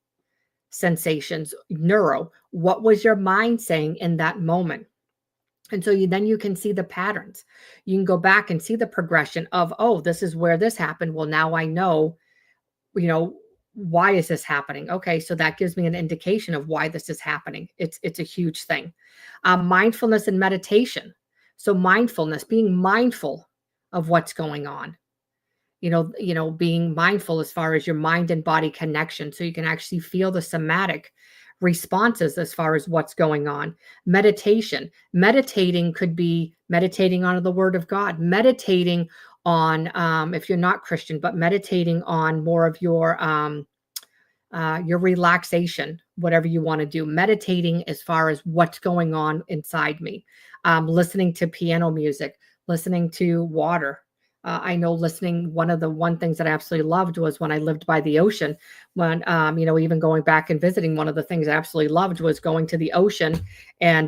sensations, neuro? What was your mind saying in that moment? And so then you can see the patterns. You can go back and see the progression of, oh, this is where this happened. Well, now I know, why is this happening? Okay, so that gives me an indication of why this is happening. It's a huge thing. Mindfulness and meditation. So mindfulness, being mindful of what's going on. Being mindful as far as your mind and body connection, so you can actually feel the somatic responses as far as what's going on. Meditating could be meditating on the word of God, meditating on, if you're not Christian, but meditating on more of your relaxation, whatever you want to do, meditating as far as what's going on inside me, listening to piano music, listening to water. I know one of the things that I absolutely loved was when I lived by the ocean, when, even going back and visiting, one of the things I absolutely loved was going to the ocean and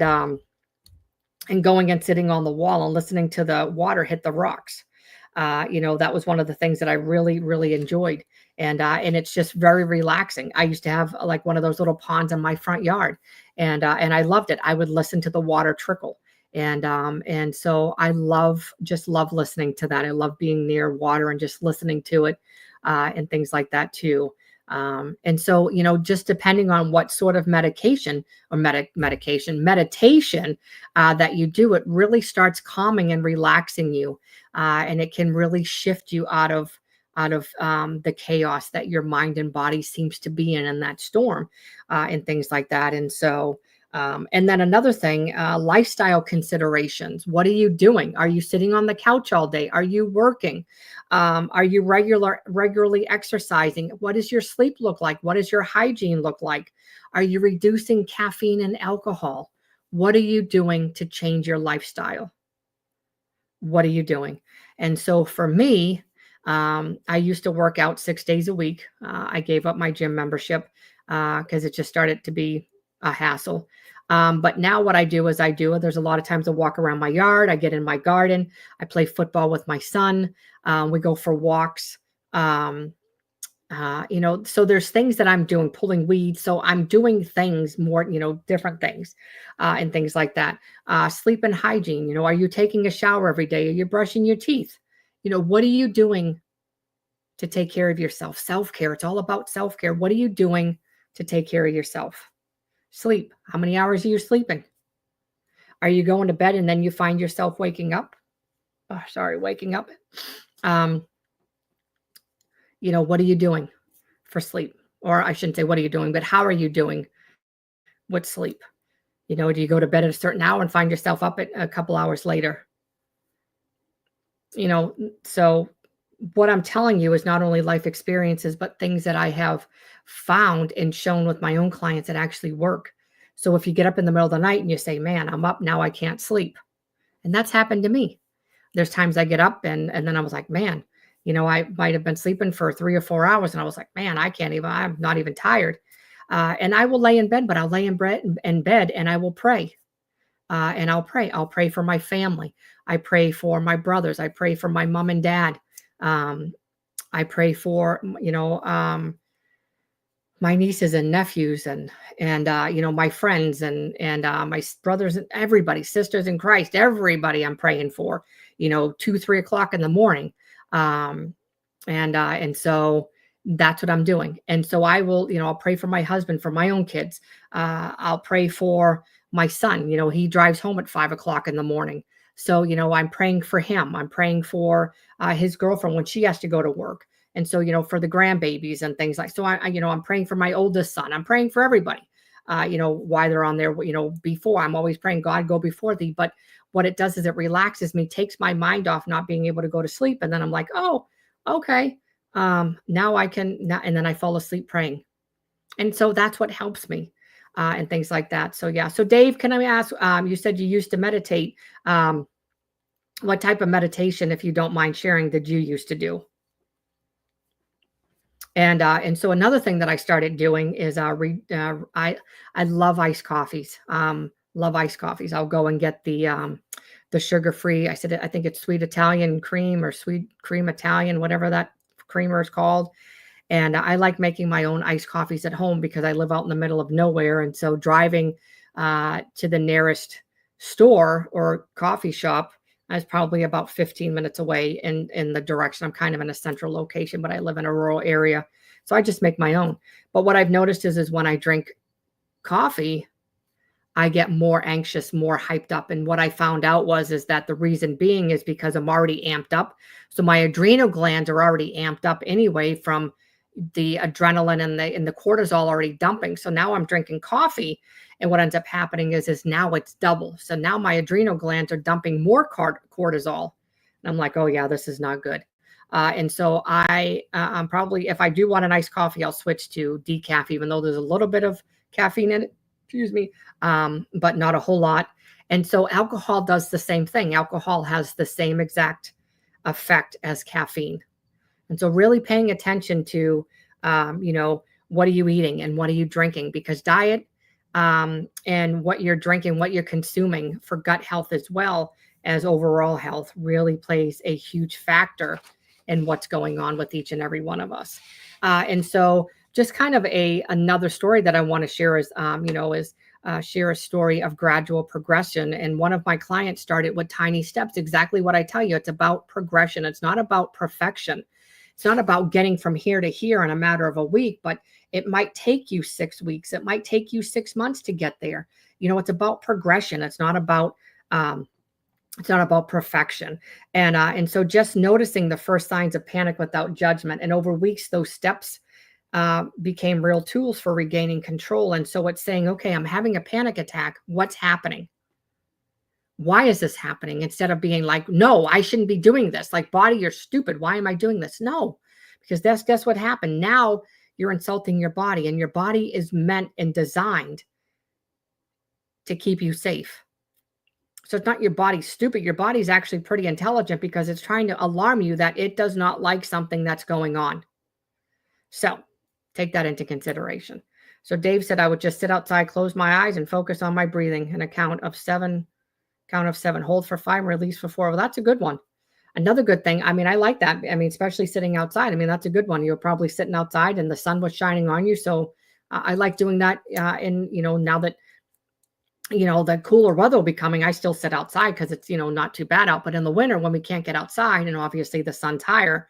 going and sitting on the wall and listening to the water hit the rocks. That was one of the things that I really, really enjoyed. And it's just very relaxing. I used to have like one of those little ponds in my front yard, and I loved it. I would listen to the water trickle. And so I love listening to that. I love being near water and just listening to it, and things like that too. And so, just depending on what sort of meditation or meditation that you do, it really starts calming and relaxing you. And it can really shift you out of the chaos that your mind and body seems to be in that storm, and things like that. And so, and then another thing, lifestyle considerations. What are you doing? Are you sitting on the couch all day? Are you working? Are you regularly exercising? What does your sleep look like? What does your hygiene look like? Are you reducing caffeine and alcohol? What are you doing to change your lifestyle? What are you doing? And so for me, I used to work out 6 days a week. I gave up my gym membership because it just started to be a hassle. But now what I do is there's a lot of times I walk around my yard, I get in my garden, I play football with my son, we go for walks. Um, so there's things that I'm doing, pulling weeds. So I'm doing things more, different things, and things like that. Sleep and hygiene. Are you taking a shower every day? Are you brushing your teeth? What are you doing to take care of yourself? Self-care. It's all about self-care. What are you doing to take care of yourself? Sleep. How many hours are you sleeping? Are you going to bed and then you find yourself waking up? Oh, sorry, waking up. Um, what are you doing for sleep? Or I shouldn't say what are you doing, but how are you doing with sleep? Do you go to bed at a certain hour and find yourself up at a couple hours later? So what I'm telling you is not only life experiences, but things that I have found and shown with my own clients that actually work. So if you get up in the middle of the night and you say, man, I'm up now, I can't sleep. And that's happened to me. There's times I get up and then I was like, man, I might have been sleeping for 3 or 4 hours. And I was like, man, I'm not even tired. And I will lay in bed, but I'll lay in bed and I will pray. And I'll pray. I'll pray for my family. I pray for my brothers. I pray for my mom and dad. Um, I pray for, my nieces and nephews and my friends and my brothers and everybody, sisters in Christ, everybody I'm praying for, 2, 3 o'clock in the morning. Um, and so that's what I'm doing. And so I will, I'll pray for my husband, for my own kids. I'll pray for my son. He drives home at 5 o'clock in the morning. So, I'm praying for him. I'm praying for his girlfriend when she has to go to work. And so, for the grandbabies and things like, so I'm praying for my oldest son. I'm praying for everybody, why they're on there, before. I'm always praying, God, go before thee. But what it does is it relaxes me, takes my mind off not being able to go to sleep. And then I'm like, oh, okay. Now I can, now, and then I fall asleep praying. And so that's what helps me, and things like that. So, yeah. So Dave, can I ask, you said you used to meditate. What type of meditation, if you don't mind sharing, did you used to do? And so another thing that I started doing is I love iced coffees. Love iced coffees. I'll go and get the sugar free. I think it's sweet Italian cream or sweet cream Italian, whatever that creamer is called. And I like making my own iced coffees at home because I live out in the middle of nowhere. And so driving to the nearest store or coffee shop is probably about 15 minutes away in the direction. I'm kind of in a central location, but I live in a rural area. So I just make my own. But what I've noticed is when I drink coffee, I get more anxious, more hyped up. And what I found out is that the reason being is because I'm already amped up. So my adrenal glands are already amped up anyway from the adrenaline and the cortisol already dumping. So now I'm drinking coffee, and what ends up happening is now it's double. So now my adrenal glands are dumping more cortisol, and I'm like, oh yeah, this is not good. And so I'm probably, if I do want a nice coffee, I'll switch to decaf, even though there's a little bit of caffeine in it. Excuse me, but not a whole lot. And so alcohol does the same thing. Alcohol has the same exact effect as caffeine. And so really paying attention to, what are you eating and what are you drinking? Because diet, and what you're drinking, what you're consuming for gut health as well as overall health really plays a huge factor in what's going on with each and every one of us. And so just kind of another story that I want to share is, share a story of gradual progression. And one of my clients started with tiny steps, exactly what I tell you. It's about progression. It's not about perfection. It's not about getting from here to here in a matter of a week, but it might take you 6 weeks. It might take you 6 months to get there. It's about progression. It's not about perfection. And so just noticing the first signs of panic without judgment. And over weeks, those steps became real tools for regaining control. And so it's saying, okay, I'm having a panic attack. What's happening? Why is this happening? Instead of being like, no, I shouldn't be doing this. Like, body, you're stupid. Why am I doing this? No, because guess what happened. Now you're insulting your body, and your body is meant and designed to keep you safe. So it's not your body's stupid. Your body's actually pretty intelligent because it's trying to alarm you that it does not like something that's going on. So Take that into consideration. So Dave said I would just sit outside, close my eyes, and focus on my breathing, and a count of seven, hold for 5, release for 4. Well, that's a good one. Another good thing, I mean, I like that. I mean, especially sitting outside. I mean, that's a good one. You're probably sitting outside and the sun was shining on you. So I like doing that. And, now that, the cooler weather will be coming, I still sit outside because it's, not too bad out. But in the winter, when we can't get outside and obviously the sun's higher,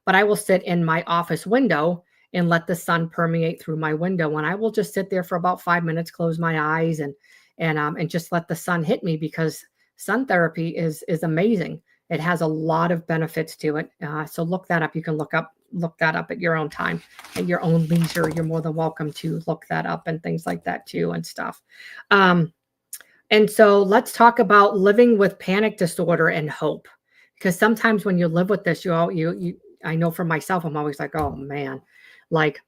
but I will sit in my office window and let the sun permeate through my window. And I will just sit there for about 5 minutes, close my eyes and just let the sun hit me, because sun therapy is amazing. It has a lot of benefits to it. So look that up. You can look that up at your own time, at your own leisure. You're more than welcome to look that up and things like that too and stuff. And so let's talk about living with panic disorder and hope, because sometimes when you live with this, I know for myself, I'm always like, oh man, like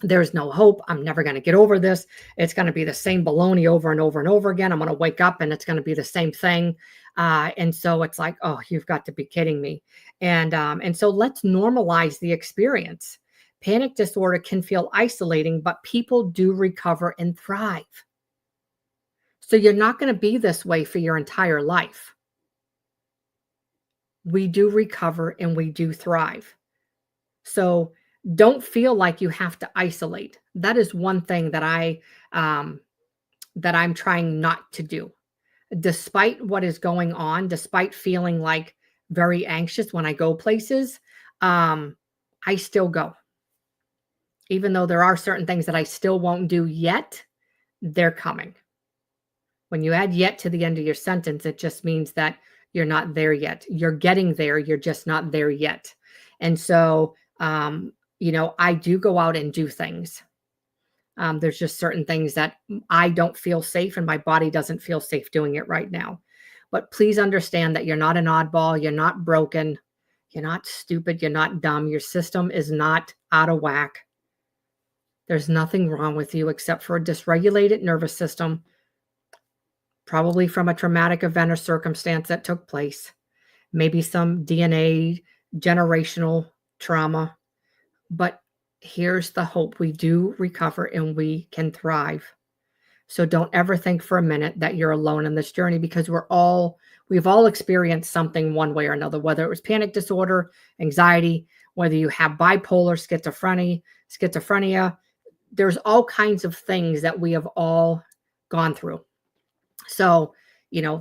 there's no hope. I'm never going to get over this. It's going to be the same baloney over and over and over again. I'm going to wake up and it's going to be the same thing. And so it's like, oh, you've got to be kidding me. And so let's normalize the experience. Panic disorder can feel isolating, but people do recover and thrive. So you're not going to be this way for your entire life. We do recover and we do thrive. So don't feel like you have to isolate. That is one thing that I'm trying not to do. Despite what is going on, despite feeling like very anxious when I go places, I still go. Even though there are certain things that I still won't do yet, they're coming. When you add yet to the end of your sentence, it just means that you're not there yet. You're getting there. You're just not there yet. And so, I do go out and do things. There's just certain things that I don't feel safe and my body doesn't feel safe doing it right now. But please understand that you're not an oddball. You're not broken. You're not stupid. You're not dumb. Your system is not out of whack. There's nothing wrong with you except for a dysregulated nervous system, probably from a traumatic event or circumstance that took place, maybe some DNA generational trauma. But here's the hope. We do recover and we can thrive. So don't ever think for a minute that you're alone in this journey, because we've all experienced something one way or another, whether it was panic disorder, anxiety, whether you have bipolar, schizophrenia, there's all kinds of things that we have all gone through. So,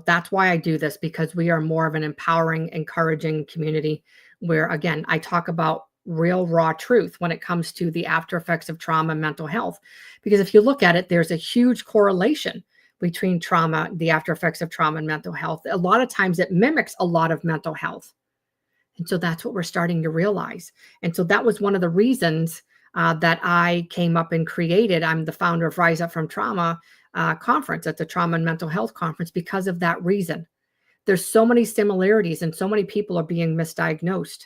that's why I do this, because we are more of an empowering, encouraging community where, again, I talk about real raw truth when it comes to the after effects of trauma and mental health. Because if you look at it, there's a huge correlation between trauma, the after effects of trauma and mental health. A lot of times it mimics a lot of mental health. And so that's what we're starting to realize. And so that was one of the reasons that I came up and created. I'm the founder of Rise Up from Trauma conference. It's a trauma and mental health conference because of that reason. There's so many similarities and so many people are being misdiagnosed,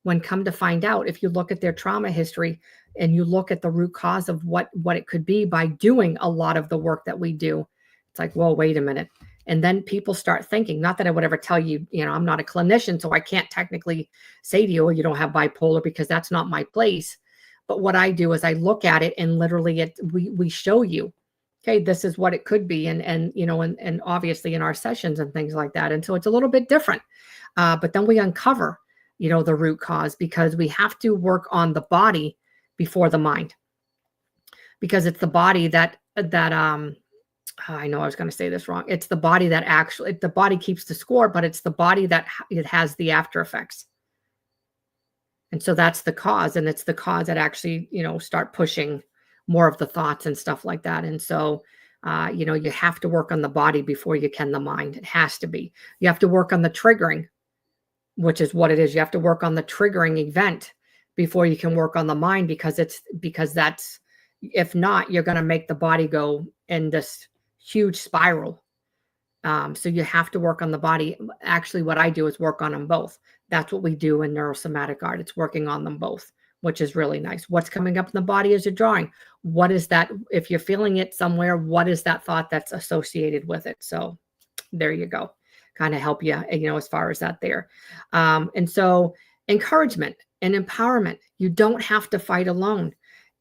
when come to find out, if you look at their trauma history and you look at the root cause of what it could be by doing a lot of the work that we do, it's like, well, wait a minute. And then people start thinking, not that I would ever tell you, I'm not a clinician, so I can't technically say to you, oh, you don't have bipolar, because that's not my place. But what I do is I look at it and literally we show you, okay, this is what it could be. And obviously in our sessions and things like that. And so it's a little bit different. But then we uncover, the root cause, because we have to work on the body before the mind, because it's the body that I know I was going to say this wrong. It's the body that the body keeps the score, but it's the body that it has the after effects. And so that's the cause. And it's the cause that actually, start pushing more of the thoughts and stuff like that. And so, you have to work on the body before you can the mind. It has to be. You have to work on the triggering, which is what it is. You have to work on the triggering event before you can work on the mind, because that's, if not, you're going to make the body go in this huge spiral. So you have to work on the body. Actually, what I do is work on them both. That's what we do in neurosomatic art. It's working on them both, which is really nice. What's coming up in the body as you're drawing? What is that? If you're feeling it somewhere, what is that thought that's associated with it? So there you go. Kind of help you, as far as that there. And so encouragement and empowerment. You don't have to fight alone.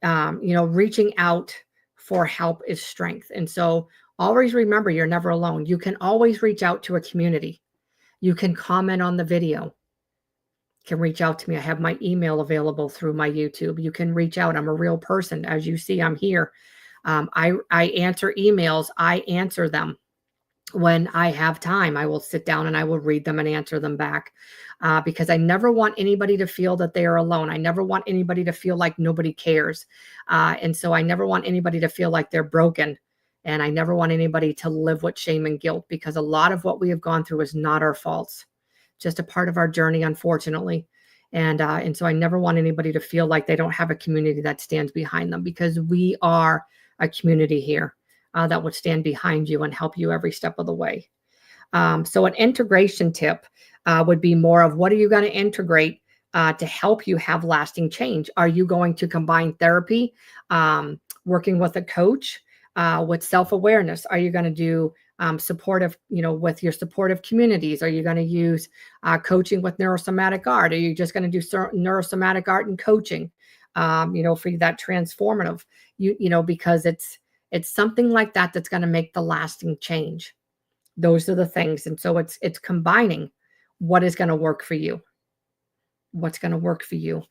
reaching out for help is strength. And so always remember, you're never alone. You can always reach out to a community. You can comment on the video. You can reach out to me. I have my email available through my YouTube. You can reach out. I'm a real person. As you see, I'm here. I answer emails. I answer them when I have time. I will sit down and I will read them and answer them back, because I never want anybody to feel that they are alone. I never want anybody to feel like nobody cares. And so I never want anybody to feel like they're broken. And I never want anybody to live with shame and guilt, because a lot of what we have gone through is not our faults, just a part of our journey, unfortunately. And so I never want anybody to feel like they don't have a community that stands behind them, because we are a community here that would stand behind you and help you every step of the way. So an integration tip would be more of, what are you going to integrate to help you have lasting change? Are you going to combine therapy, working with a coach, with self-awareness? Are you going to do supportive, with your supportive communities? Are you going to use coaching with neurosomatic art? Are you just going to do neurosomatic art and coaching, for that transformative, because it's something like that that's going to make the lasting change. Those are the things. And so it's combining what is going to work for you, what's going to work for you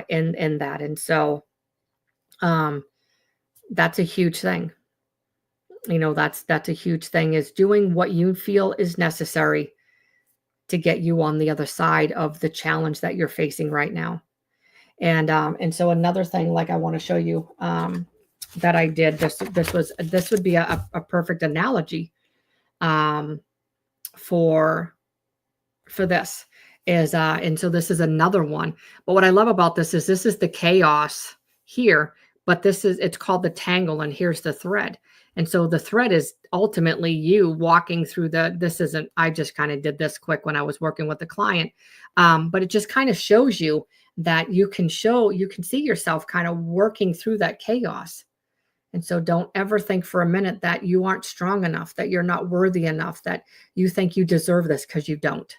in that. And so that's a huge thing. That's a huge thing, is doing what you feel is necessary to get you on the other side of the challenge that you're facing right now. And so another thing, like, I want to show you that I did, this would be a perfect analogy for this is, and so this is another one. But what I love about this is the chaos here, but it's called the tangle, and here's the thread. And so the thread is ultimately you walking through I just kind of did this quick when I was working with the client. But it just kind of shows you that you can see yourself kind of working through that chaos. And so don't ever think for a minute that you aren't strong enough, that you're not worthy enough, that you think you deserve this, because you don't.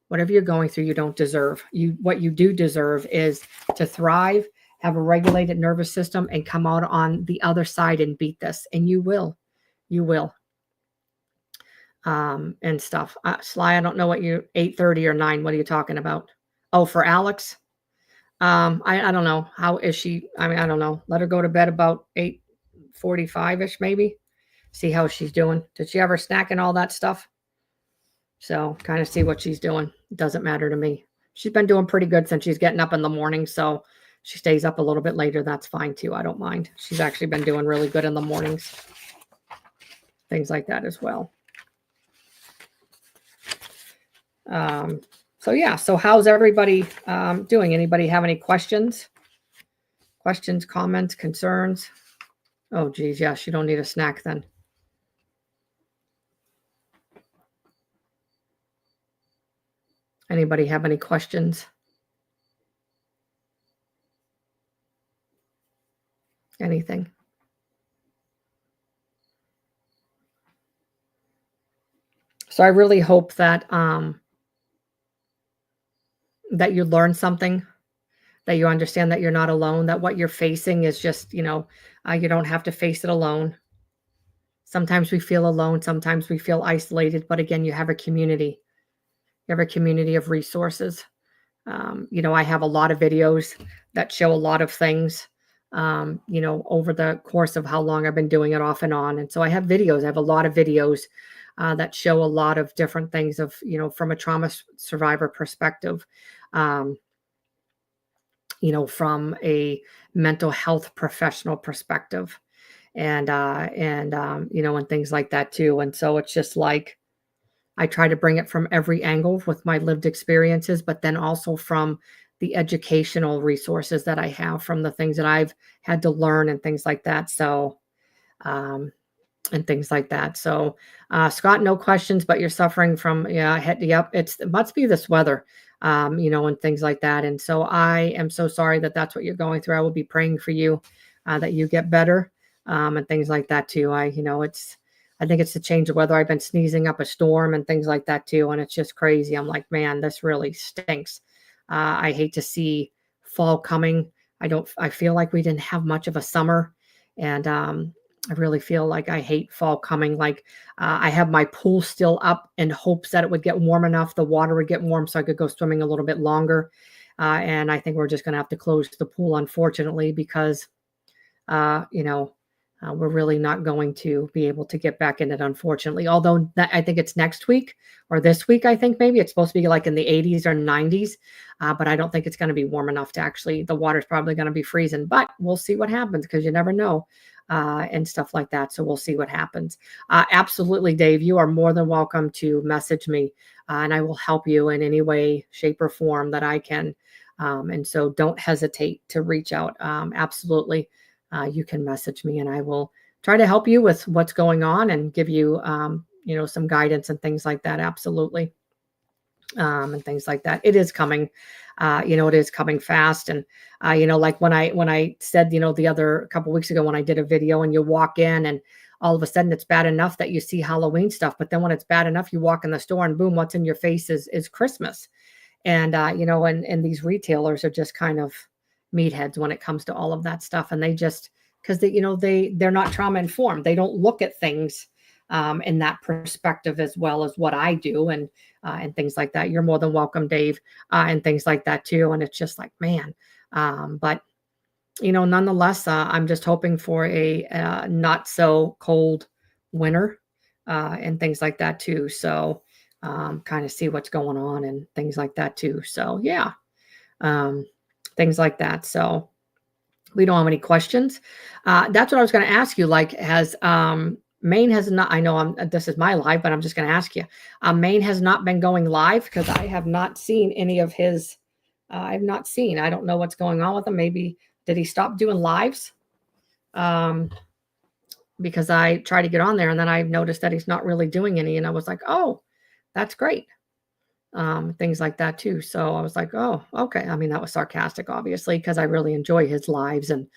Whatever you're going through, you don't deserve. What you do deserve is to thrive, have a regulated nervous system, and come out on the other side and beat this. And you will. And stuff. Sly, I don't know what 8:30 or 9. What are you talking about? Oh, for Alex? I don't know. How is she? I mean, I don't know. Let her go to bed about 8:45-ish, maybe. See how she's doing. Did she have her snack and all that stuff? So kind of see what she's doing. It doesn't matter to me. She's been doing pretty good since she's getting up in the morning. So she stays up a little bit later. That's fine too. I don't mind. She's actually been doing really good in the mornings. Things like that as well. So yeah, so how's everybody doing? Anybody have any questions? Questions, comments, concerns? Oh, geez, yes, you don't need a snack then. Anybody have any questions? Anything? So I really hope that that you learn something, that you understand that you're not alone, that what you're facing is just, you don't have to face it alone. Sometimes we feel alone, sometimes we feel isolated, but again, you have a community. You have a community of resources. I have a lot of videos that show a lot of things, over the course of how long I've been doing it off and on. And so I have videos. I have a lot of videos that show a lot of different things of, from a trauma survivor perspective, from a mental health professional perspective, and things like that too. And so it's just like, I try to bring it from every angle with my lived experiences, but then also from the educational resources that I have, from the things that I've had to learn and things like that. So, and things like that. So, Scott, no questions, but you're suffering from, yep, it must be this weather, and things like that. And so I am so sorry that that's what you're going through. I will be praying for you, that you get better, and things like that too. I think it's the change of weather. I've been sneezing up a storm and things like that too. And it's just crazy. I'm like, man, this really stinks. I hate to see fall coming I feel like we didn't have much of a summer. And I really feel like I hate fall coming. Like I have my pool still up in hopes that it would get warm enough, the water would get warm so I could go swimming a little bit longer. And I think we're just going to have to close the pool, unfortunately, because you know, we're really not going to be able to get back in it, unfortunately. Although I think it's next week or this week, I think maybe it's supposed to be like in the 80s or 90s, but I don't think it's going to be warm enough to actually, the water's probably going to be freezing, but we'll see what happens because you never know and stuff like that. So we'll see what happens. Absolutely, Dave, you are more than welcome to message me and I will help you in any way, shape, or form that I can. And so don't hesitate to reach out. Absolutely. You can message me and I will try to help you with what's going on and give you, some guidance and things like that. Absolutely. And things like that. It is coming, it is coming fast. And, like when I said, the other couple weeks ago, when I did a video and you walk in and all of a sudden it's bad enough that you see Halloween stuff. But then when it's bad enough, you walk in the store and boom, what's in your face is Christmas. And, and these retailers are just kind of meatheads when it comes to all of that stuff. And they just, because they're not trauma informed. They don't look at things in that perspective as well as what I do and things like that. You're more than welcome, Dave, and things like that too. And it's just like, man, but nonetheless, I'm just hoping for a not so cold winter and things like that too. So kind of see what's going on and things like that too. So yeah, things like that. So we don't have any questions. That's what I was going to ask you. Like, Maine has not, I know this is my live, but I'm just going to ask you, Maine has not been going live because I have not seen any of his, I don't know what's going on with him. Maybe, did he stop doing lives? Because I tried to get on there and then I noticed that he's not really doing any. And I was like, oh, that's great. Things like that too. So I was like, oh, okay. I mean, that was sarcastic, obviously, because I really enjoy his lives and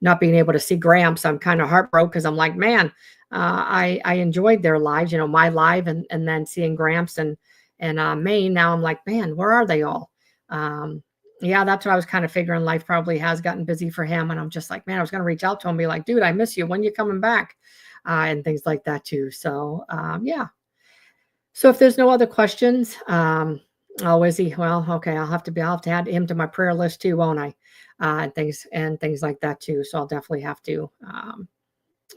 not being able to see Gramps. I'm kind of heartbroken because I'm like, man, I enjoyed their lives, my live and then seeing Gramps and Maine. Now I'm like, man, where are they all? Yeah, that's what I was kind of figuring. Life probably has gotten busy for him. And I'm just like, man, I was going to reach out to him and be like, dude, I miss you. When you coming back? And things like that too. So yeah. So if there's no other questions, oh, is he? Well, okay, I'll have to add him to my prayer list too, won't I? And things like that too. So I'll definitely have to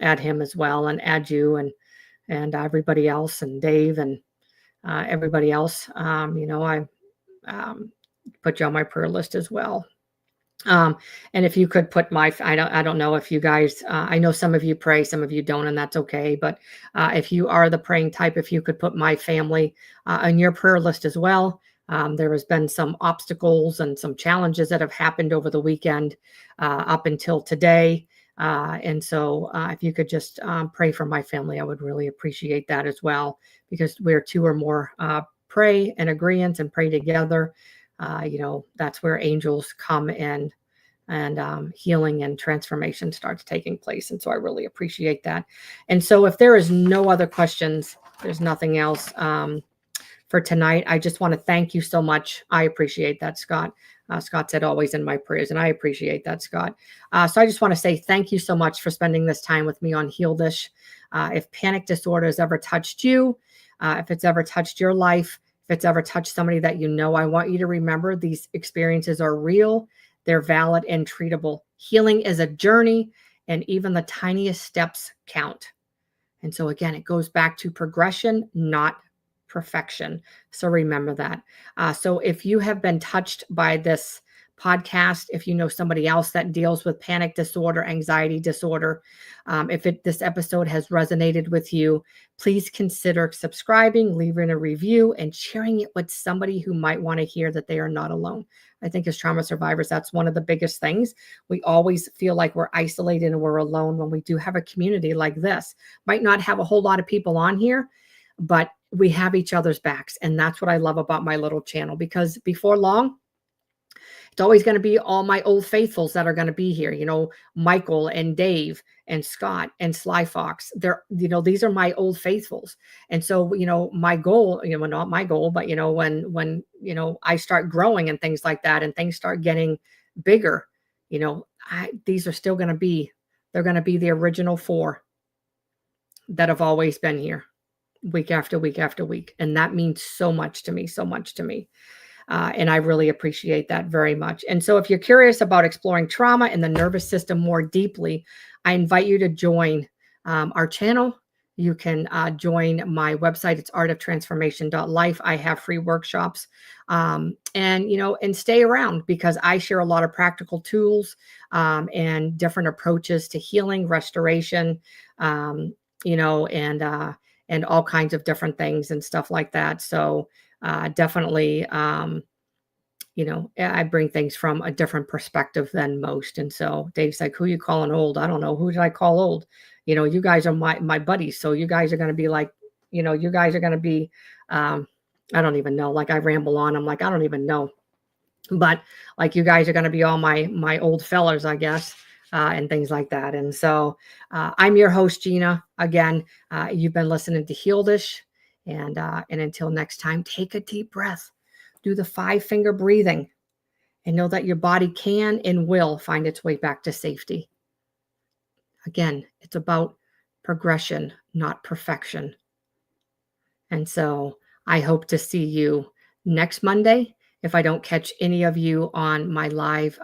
add him as well, and add you and everybody else, and Dave and everybody else. I put you on my prayer list as well. And if you could put I don't know if you guys, I know some of you pray, some of you don't, and that's okay. But if you are the praying type, if you could put my family on your prayer list as well. There has been some obstacles and some challenges that have happened over the weekend up until today. And so if you could just pray for my family, I would really appreciate that as well, because where two or more pray in agreement and pray together, that's where angels come in and healing and transformation starts taking place. And so I really appreciate that. And so if there is no other questions, there's nothing else for tonight. I just want to thank you so much. I appreciate that, Scott. Scott said always in my prayers, and I appreciate that, Scott. So I just want to say thank you so much for spending this time with me on Heal This. If panic disorder has ever touched you, if it's ever touched your life, if it's ever touched somebody that you know, I want you to remember these experiences are real, they're valid and treatable. Healing is a journey, and even the tiniest steps count. And so again, it goes back to progression, not perfection. So remember that. So if you have been touched by this podcast, if you know somebody else that deals with panic disorder, anxiety disorder, if this episode has resonated with you, please consider subscribing, leaving a review, and sharing it with somebody who might want to hear that they are not alone. I think as trauma survivors, that's one of the biggest things. We always feel like we're isolated and we're alone when we do have a community like this. Might not have a whole lot of people on here, but we have each other's backs. And that's what I love about my little channel, because before long, it's always going to be all my old faithfuls that are going to be here, Michael and Dave and Scott and Sly Fox. These are my old faithfuls. And so, my goal, not my goal, but, when I start growing and things like that, and things start getting bigger, these are still going to be, they're going to be the original 4 that have always been here week after week after week. And that means so much to me, so much to me. And I really appreciate that very much. And so if you're curious about exploring trauma and the nervous system more deeply, I invite you to join our channel. You can join my website. It's artoftransformation.life. I have free workshops, and stay around, because I share a lot of practical tools and different approaches to healing, restoration, and all kinds of different things and stuff like that. So definitely, I bring things from a different perspective than most. And so Dave's like, who you calling old? I don't know. Who did I call old? You guys are my buddies. So you guys are going to be like, you guys are going to be, I don't even know. Like, I ramble on. I'm like, I don't even know. But like, you guys are going to be all my old fellers, I guess, and things like that. And so I'm your host, Gina. Again, you've been listening to Healedish. And until next time, take a deep breath. Do the 5-finger breathing, and know that your body can and will find its way back to safety. Again, it's about progression, not perfection. And so I hope to see you next Monday. If I don't catch any of you on my live,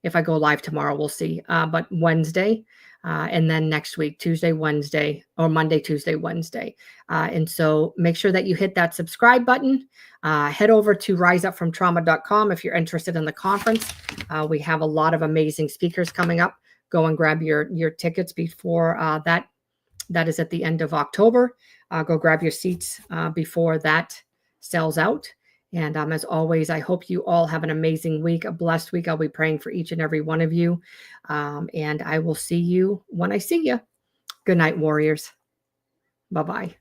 if I go live tomorrow, we'll see. But Wednesday, and then next week, Tuesday, Wednesday, or Monday, Tuesday, Wednesday. And so make sure that you hit that subscribe button. Head over to riseupfromtrauma.com if you're interested in the conference. We have a lot of amazing speakers coming up. Go and grab your tickets before that is at the end of October. Go grab your seats before that sells out. And as always, I hope you all have an amazing week, a blessed week. I'll be praying for each and every one of you. And I will see you when I see you. Good night, warriors. Bye-bye.